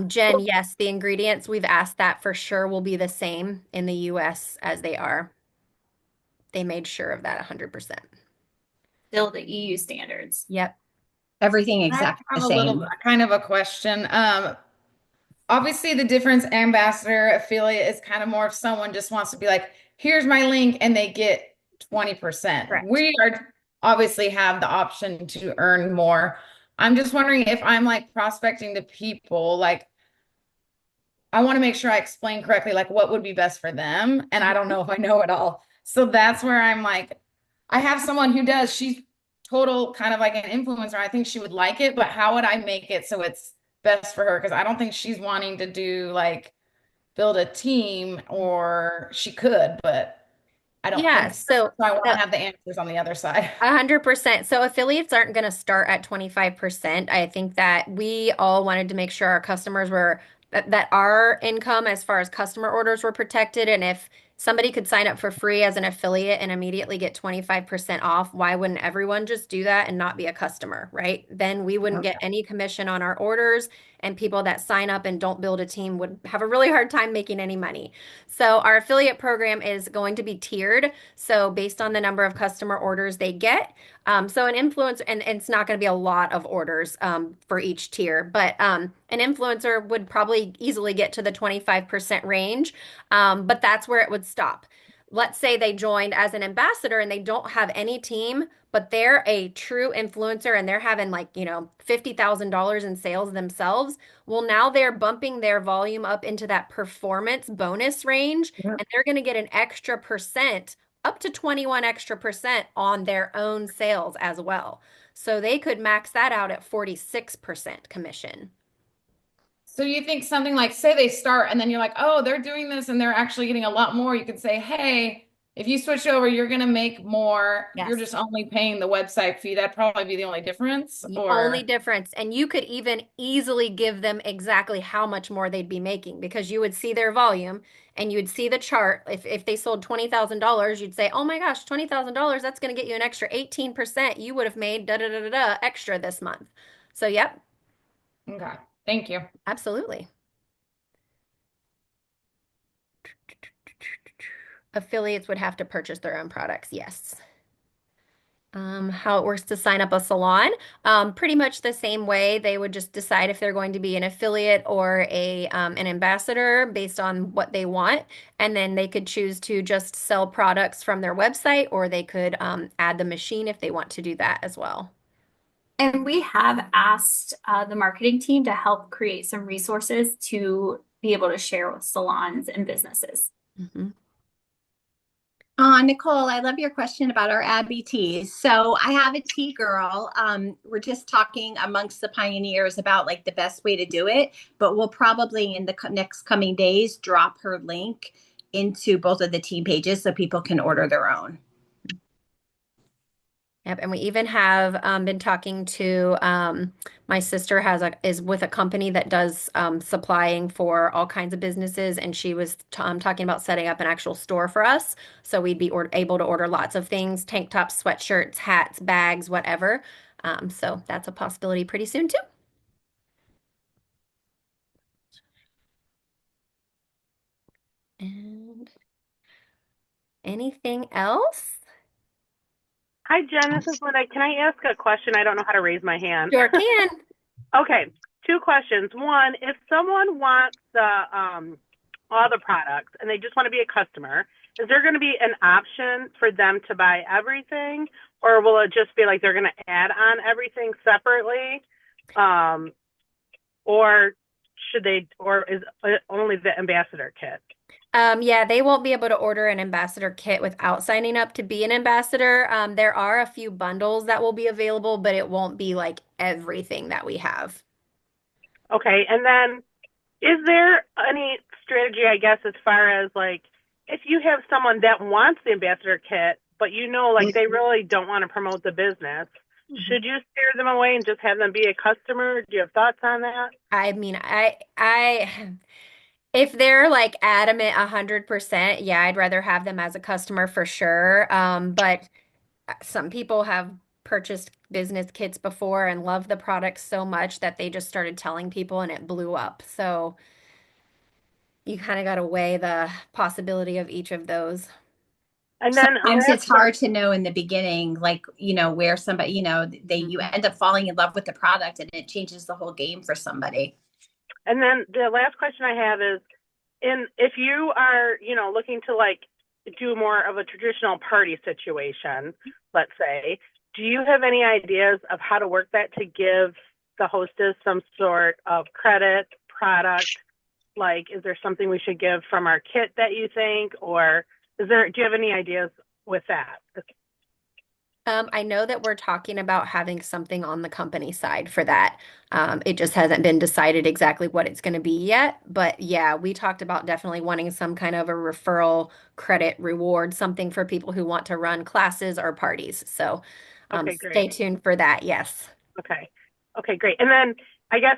Jen, yes, the ingredients, we've asked that for sure will be the same in the US as they are. They made sure of that 100%. Still the EU standards. Yep. Everything I exactly the have a little same. kind of a question. Obviously the difference ambassador affiliate is kind of more if someone just wants to be like, here's my link and they get 20%. Correct. We are obviously have the option to earn more. I'm just wondering if I'm like prospecting to people, like I want to make sure I explain correctly, like what would be best for them. And I don't know if I know it all. So that's where I'm like, I have someone who does, she's total kind of like an influencer. I think she would like it, but how would I make it so it's best for her? Because I don't think she's wanting to do like build a team, or she could, but I don't Yeah, think so. so So I want to the have the answers on the other side. 100%. So affiliates aren't going to start at 25%. I think that we all wanted to make sure our customers were that our income as far as customer orders were protected. And if somebody could sign up for free as an affiliate and immediately get 25% off, why wouldn't everyone just do that and not be a customer, right? Then we wouldn't get any commission on our orders, and people that sign up and don't build a team would have a really hard time making any money. So our affiliate program is going to be tiered. So based on the number of customer orders they get, so an influencer, and it's not going to be a lot of orders for each tier, but an influencer would probably easily get to the 25% range, but that's where it would stop. Let's say they joined as an ambassador and they don't have any team, but they're a true influencer and they're having like, $50,000 in sales themselves. Well, now they're bumping their volume up into that performance bonus range, Yeah. and they're going to get an extra percent, up to 21 extra percent on their own sales as well. So they could max that out at 46% commission. So you think something like, say they start and then you're like, oh, they're doing this and they're actually getting a lot more. You could say, hey, if you switch over, you're going to make more. Yes. You're just only paying the website fee. That'd probably be the only difference. The only Or difference. And you could even easily give them exactly how much more they'd be making, because you would see their volume and you would see the chart. If they sold $20,000, you'd say, oh my gosh, $20,000, that's going to get you an extra 18%. You would have made da da da da da extra this month. So, yep, okay, thank you. absolutely. Affiliates would have to purchase their own products, yes. How it works to sign up a salon, pretty much the same way. They would just decide if they're going to be an affiliate or an ambassador based on what they want, and then they could choose to just sell products from their website, or they could add the machine if they want to do that as well. And we have asked the marketing team to help create some resources to be able to share with salons and businesses. Mm-hmm. Nicole, I love your question about our Abbi teas. So I have a tea girl. We're just talking amongst the pioneers about like the best way to do it, but we'll probably in the next coming days drop her link into both of the team pages so people can order their own. Yep, and we even have been talking to my sister is with a company that does supplying for all kinds of businesses, and she was talking about setting up an actual store for us, so we'd be able to order lots of things: tank tops, sweatshirts, hats, bags, whatever. So that's a possibility pretty soon too. And anything else? Hi, Jen. This is Linda. Can I ask a question? I don't know how to raise my hand. Sure can. Okay, two questions. One, if someone wants all the products and they just want to be a customer, is there going to be an option for them to buy everything, or will it just be like they're going to add on everything separately? Or should they, or is it only the ambassador kit? Yeah, they won't be able to order an ambassador kit without signing up to be an ambassador. There are a few bundles that will be available, but it won't be like everything that we have. Okay. And then is there any strategy, I guess, as far as like if you have someone that wants the ambassador kit, but like they really don't want to promote the business, should you steer them away and just have them be a customer? Do you have thoughts on that? I mean, if they're like adamant 100%, yeah, I'd rather have them as a customer for sure. But some people have purchased business kits before and love the product so much that they just started telling people and it blew up. So you kind of got to weigh the possibility of each of those. And then Sometimes it's hard to know in the beginning, like, where somebody, you end up falling in love with the product and it changes the whole game for somebody. And then the last question I have is, if you are, looking to like do more of a traditional party situation, let's say, do you have any ideas of how to work that to give the hostess some sort of credit, product? Like, is there something we should give from our kit that you think, or do you have any ideas with that? I know that we're talking about having something on the company side for that. It just hasn't been decided exactly what it's going to be yet. But yeah, we talked about definitely wanting some kind of a referral credit reward, something for people who want to run classes or parties. So Okay, stay great. tuned for that. Yes. Okay. Okay, great. And then I guess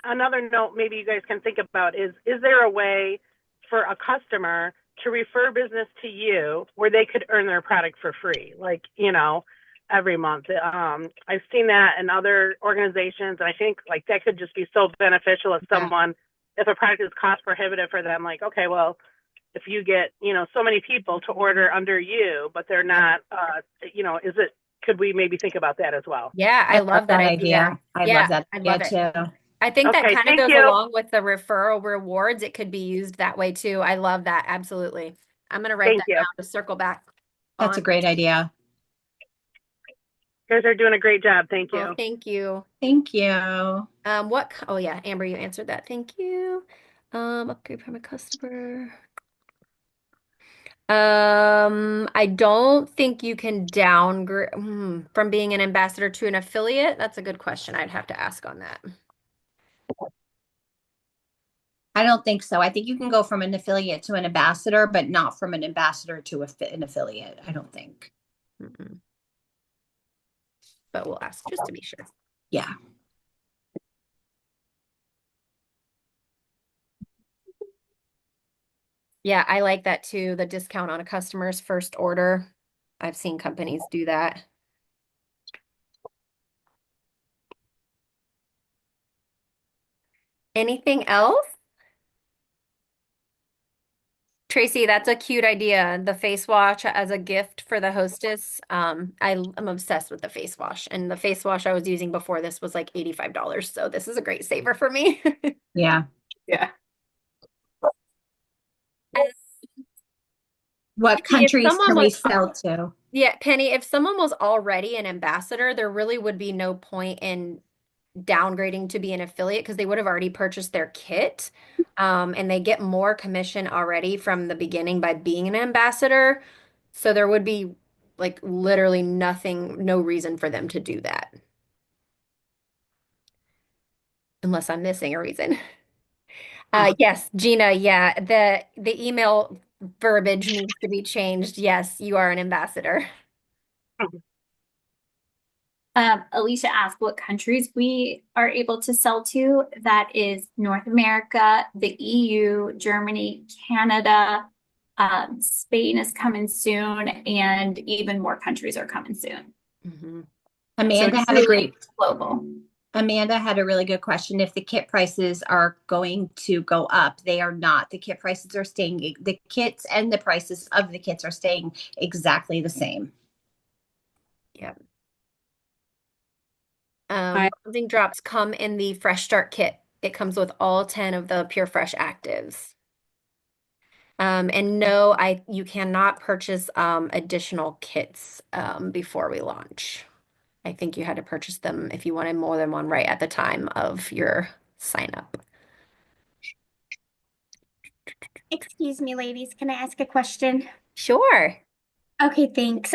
another note maybe you guys can think about is there a way for a customer to refer business to you where they could earn their product for free? Like, every month. I've seen that in other organizations, and I think like that could just be so beneficial if a product is cost prohibitive for them, like, okay, well, if you get, so many people to order under you, but they're not, could we maybe think about that as well? Yeah, I love that idea. I Yeah, love that I idea love it. too. I think that Okay, kind of thank goes you. along with the referral rewards. It could be used that way too. I love that. Absolutely. I'm going to write Thank that you. down to circle back That's on. a great idea. You guys are doing a great job. Thank you. Oh, thank you. Thank you. Oh yeah, Amber, you answered that. Thank you. Upgrade from a customer. I don't think you can downgrade from being an ambassador to an affiliate. That's a good question. I'd have to ask on that. I don't think so. I think you can go from an affiliate to an ambassador, but not from an ambassador to an affiliate. I don't think. Mm-mm. But we'll ask just to be sure. Yeah. Yeah, I like that too. The discount on a customer's first order. I've seen companies do that. Anything else? Tracy, that's a cute idea. The face wash as a gift for the hostess. I'm obsessed with the face wash, and the face wash I was using before this was like $85. So this is a great saver for me. Yeah. Yeah. What countries can we sell to? Yeah, Penny, if someone was already an ambassador, there really would be no point in downgrading to be an affiliate because they would have already purchased their kit. And they get more commission already from the beginning by being an ambassador. So there would be like literally no reason for them to do that. Unless I'm missing a reason. Yes, Gina, yeah, the email verbiage needs to be changed. Yes, you are an ambassador. Alicia asked what countries we are able to sell to. That is North America, the EU, Germany, Canada, Spain is coming soon, and even more countries are coming soon. Mm-hmm. Amanda So had a great global. Amanda had a really good question. If the kit prices are going to go up, they are not. The kit prices are staying, the kits and the prices of the kits are staying exactly the same. Yep. Bonding drops come in the Fresh Start kit. It comes with all 10 of the Pure Fresh actives. And no, you cannot purchase additional kits before we launch. I think you had to purchase them if you wanted more than one right at the time of your sign up. Excuse me, ladies. Can I ask a question? Sure. Okay, thanks.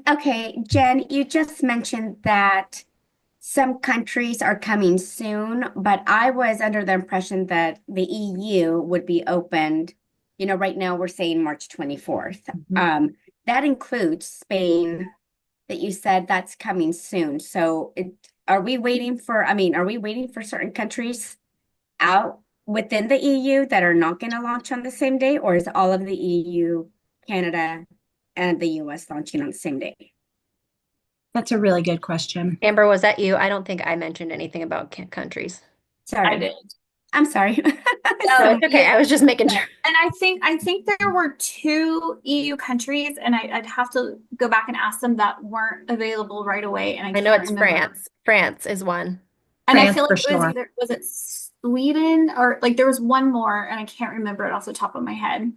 Okay, Jen, you just mentioned that some countries are coming soon, but I was under the impression that the EU would be opened. You know, right now we're saying March 24th. That includes Spain, that you said that's coming soon. So are we waiting for, are we waiting for certain countries out within the EU that are not going to launch on the same day, or is all of the EU, Canada, and the US launching on the same day? That's a really good question. Amber, was that you? I don't think I mentioned anything about countries. Sorry. I did. I'm sorry. No, it's okay. I was just making sure. And I think there were 2 EU countries, and I'd have to go back and ask them that weren't available right away. And I know can't it's remember. France. France is one. And France I feel like for it was sure. either, was it Sweden, or like there was one more, and I can't remember it off the top of my head.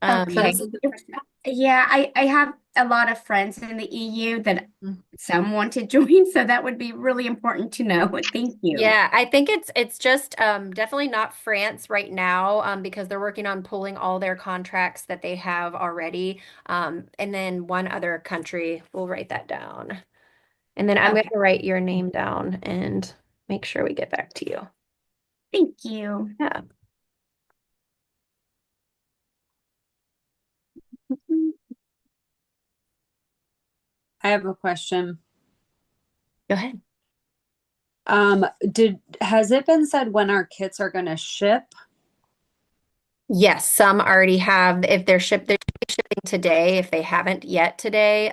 So this is the first one. Yeah, I have a lot of friends in the EU that some want to join, so that would be really important to know. Thank you. Yeah, I think it's just definitely not France right now because they're working on pulling all their contracts that they have already. And then one other country, we'll write that down. And then I'm going to write your name down and make sure we get back to you. Thank you. Yeah. I have a question. Go ahead. Has it been said when our kits are going to ship? Yes, some already have. If they're shipping today, if they haven't yet today.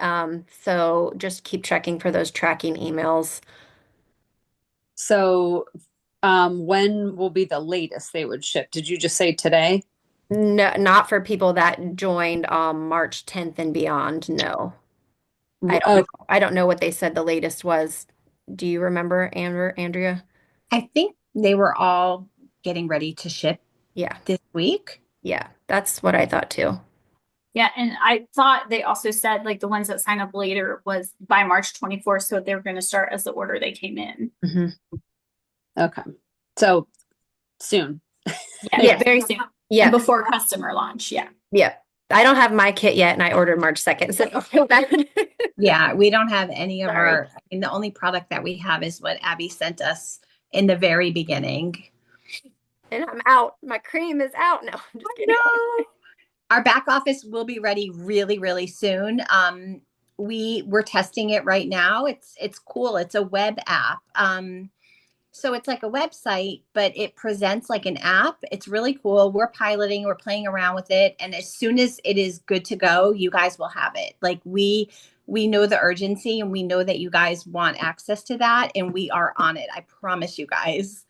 So just keep checking for those tracking emails. So, when will be the latest they would ship? Did you just say today? No, not for people that joined March 10th and beyond. No. I don't know what they said the latest was. Do you remember, Andrea? I think they were all getting ready to ship Yeah. this week. Yeah, that's what I thought too. Yeah, and I thought they also said like the ones that sign up later was by March 24th, so they were going to start as the order they came in. Okay. So soon. Yeah, very soon. Yeah. And before customer launch. Yeah. Yeah. I don't have my kit yet and I ordered March 2nd. So don't feel bad. Yeah, we don't have any of Sorry. the only product that we have is what Abby sent us in the very beginning. And I'm out. My cream is out. No, I'm just kidding. No. Our back office will be ready really, really soon. We're testing it right now. It's cool. It's a web app. So it's like a website, but it presents like an app. It's really cool. We're piloting, we're playing around with it. And as soon as it is good to go, you guys will have it. Like we know the urgency and we know that you guys want access to that. And we are on it. I promise you guys.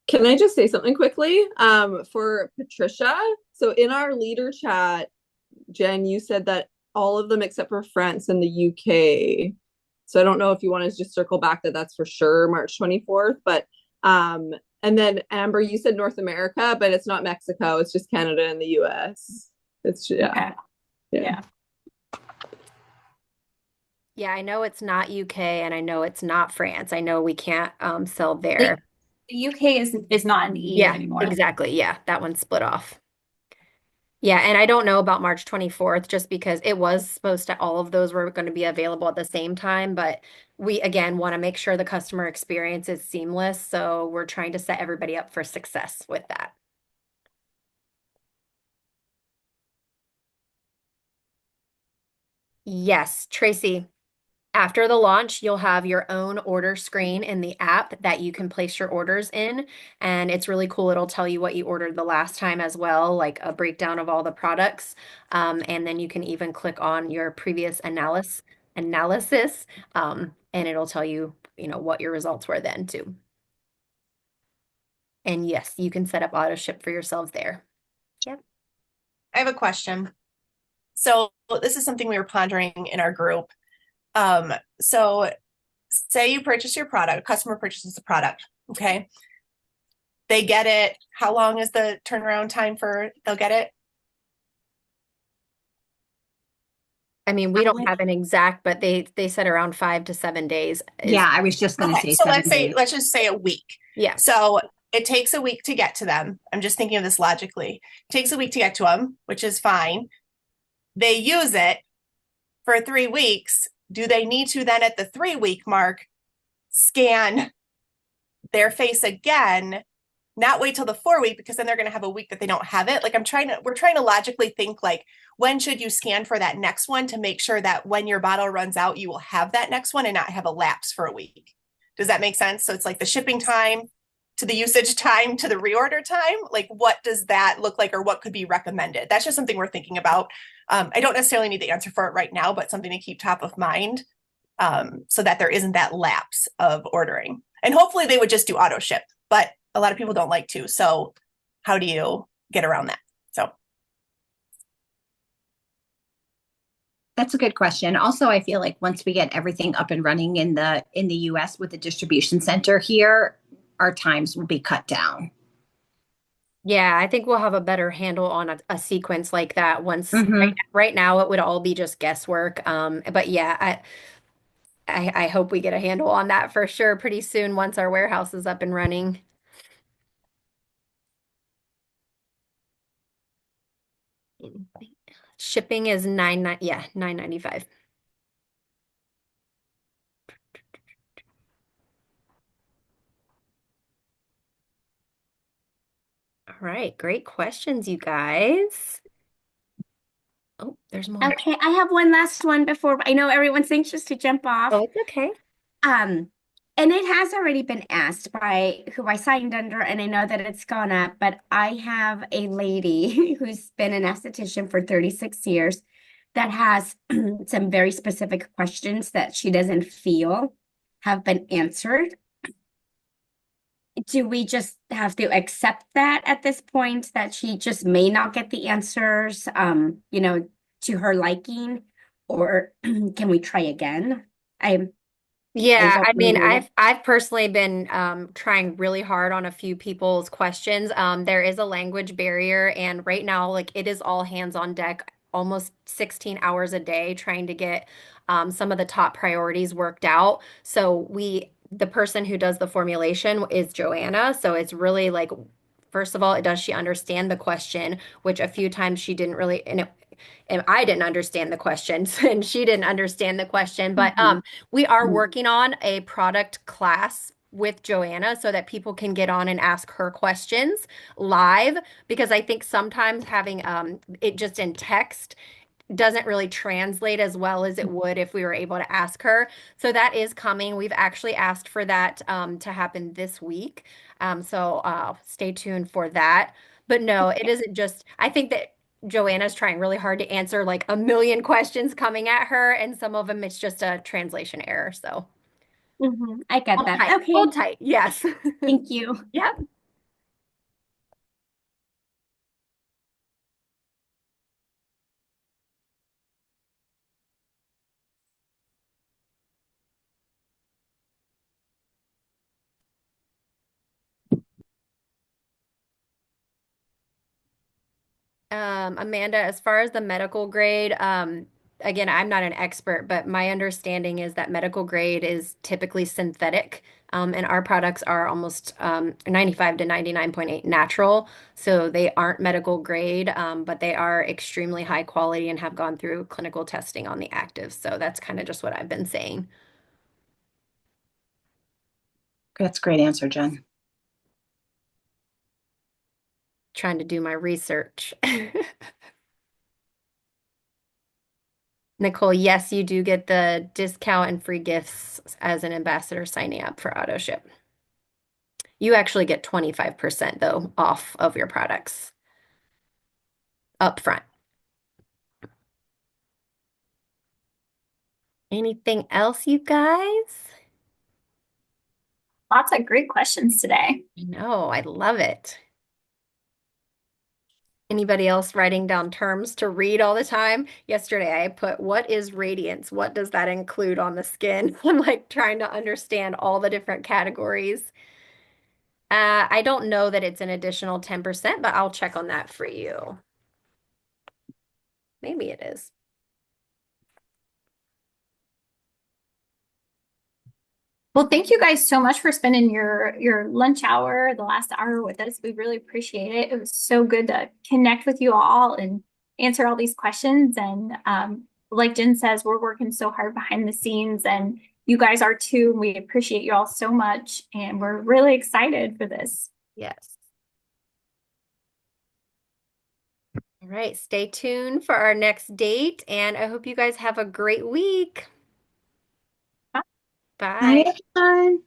Can I just say something quickly? For Patricia, so in our leader chat, Jen, you said that all of them except for France and the UK. So I don't know if you want to just circle back that that's for sure March 24th, but and then Amber, you said North America, but it's not Mexico, it's just Canada and the US. It's Yeah. Yeah, I know it's not UK and I know it's not France. I know we can't sell there. The UK is not in the EU anymore. Exactly. Yeah, that one's split off. Yeah, and I don't know about March 24th just because it was supposed to, all of those were going to be available at the same time, but we again want to make sure the customer experience is seamless. So we're trying to set everybody up for success with that. Yes, Tracy. After the launch, you'll have your own order screen in the app that you can place your orders in. And it's really cool. It'll tell you what you ordered the last time as well, like a breakdown of all the products. And then you can even click on your previous analysis, and it'll tell you, what your results were then too. And yes, you can set up auto ship for yourselves there. Yep. I have a question. So this is something we were pondering in our group. So say you purchase your product, customer purchases the product, okay? they get it, how long is the turnaround time for they'll get it? I mean, we don't have an exact, but they said around 5 to 7 days. Yeah, I was just going to Okay, say so 7 days. let's just say a week. Yeah. So it takes a week to get to them. I'm just thinking of this logically. It takes a week to get to them, which is fine. They use it for 3 weeks. Do they need to then at the 3 week mark scan their face again, not wait till the 4 week, because then they're going to have a week that they don't have it? Like we're trying to logically think like, when should you scan for that next one to make sure that when your bottle runs out, you will have that next one and not have a lapse for a week. Does that make sense? So it's like the shipping time to the usage time to the reorder time. Like, what does that look like, or what could be recommended? That's just something we're thinking about. I don't necessarily need the answer for it right now, but something to keep top of mind, so that there isn't that lapse of ordering. And hopefully they would just do auto ship, but a lot of people don't like to. So how do you get around that? So That's a good question. Also, I feel like once we get everything up and running in the US with the distribution center here, our times will be cut down. Yeah, I think we'll have a better handle on a sequence like that once. Mhm. Right now, it would all be just guesswork. But yeah, I hope we get a handle on that for sure pretty soon once our warehouse is up and running. Shipping is $9.95. All right, great questions, you guys. Oh, there's more. Okay, I have one last one before I know everyone's anxious to jump off. Oh, it's okay. And it has already been asked by who I signed under, and I know that it's gone up, but I have a lady who's been an esthetician for 36 years that has some very specific questions that she doesn't feel have been answered. Do we just have to accept that at this point, that she just may not get the answers, to her liking, or can we try again? I Yeah, don't I mean, know. I've personally been trying really hard on a few people's questions. There is a language barrier, and right now, like it is all hands on deck, almost 16 hours a day, trying to get some of the top priorities worked out. So the person who does the formulation is Joanna. So it's really like, first of all, does she understand the question? Which a few times she didn't really, and I didn't understand the questions, and she didn't understand the question. But we are working on a product class with Joanna so that people can get on and ask her questions live, because I think sometimes having it just in text doesn't really translate as well as it would if we were able to ask her. So that is coming. We've actually asked for that to happen this week. So stay tuned for that. But no, it isn't just, I think that Joanna's trying really hard to answer like a million questions coming at her, and some of them it's just a translation error. So I get hold that. tight, Okay. hold tight. Yes. Thank you. Yep. Amanda, as far as the medical grade, again, I'm not an expert, but my understanding is that medical grade is typically synthetic, and our products are almost 95 to 99.8 natural. So they aren't medical grade, but they are extremely high quality and have gone through clinical testing on the active. So that's kind of just what I've been saying. That's a great answer, Jen. Trying to do my research. Nicole, yes, you do get the discount and free gifts as an ambassador signing up for auto ship. You actually get 25% though off of your products up front. Anything else, you guys? Lots of great questions today. I know, I love it. Anybody else writing down terms to read all the time? Yesterday I put, what is radiance? What does that include on the skin? I'm like trying to understand all the different categories. I don't know that it's an additional 10%, but I'll check on that for you. Maybe it is. Well, thank you guys so much for spending your lunch hour, the last hour with us. We really appreciate it. It was so good to connect with you all and answer all these questions. And like Jen says, we're working so hard behind the scenes, and you guys are too. We appreciate you all so much, and we're really excited for this. Yes. All right, stay tuned for our next date, and I hope you guys have a great week. Bye. Bye. Bye, everyone.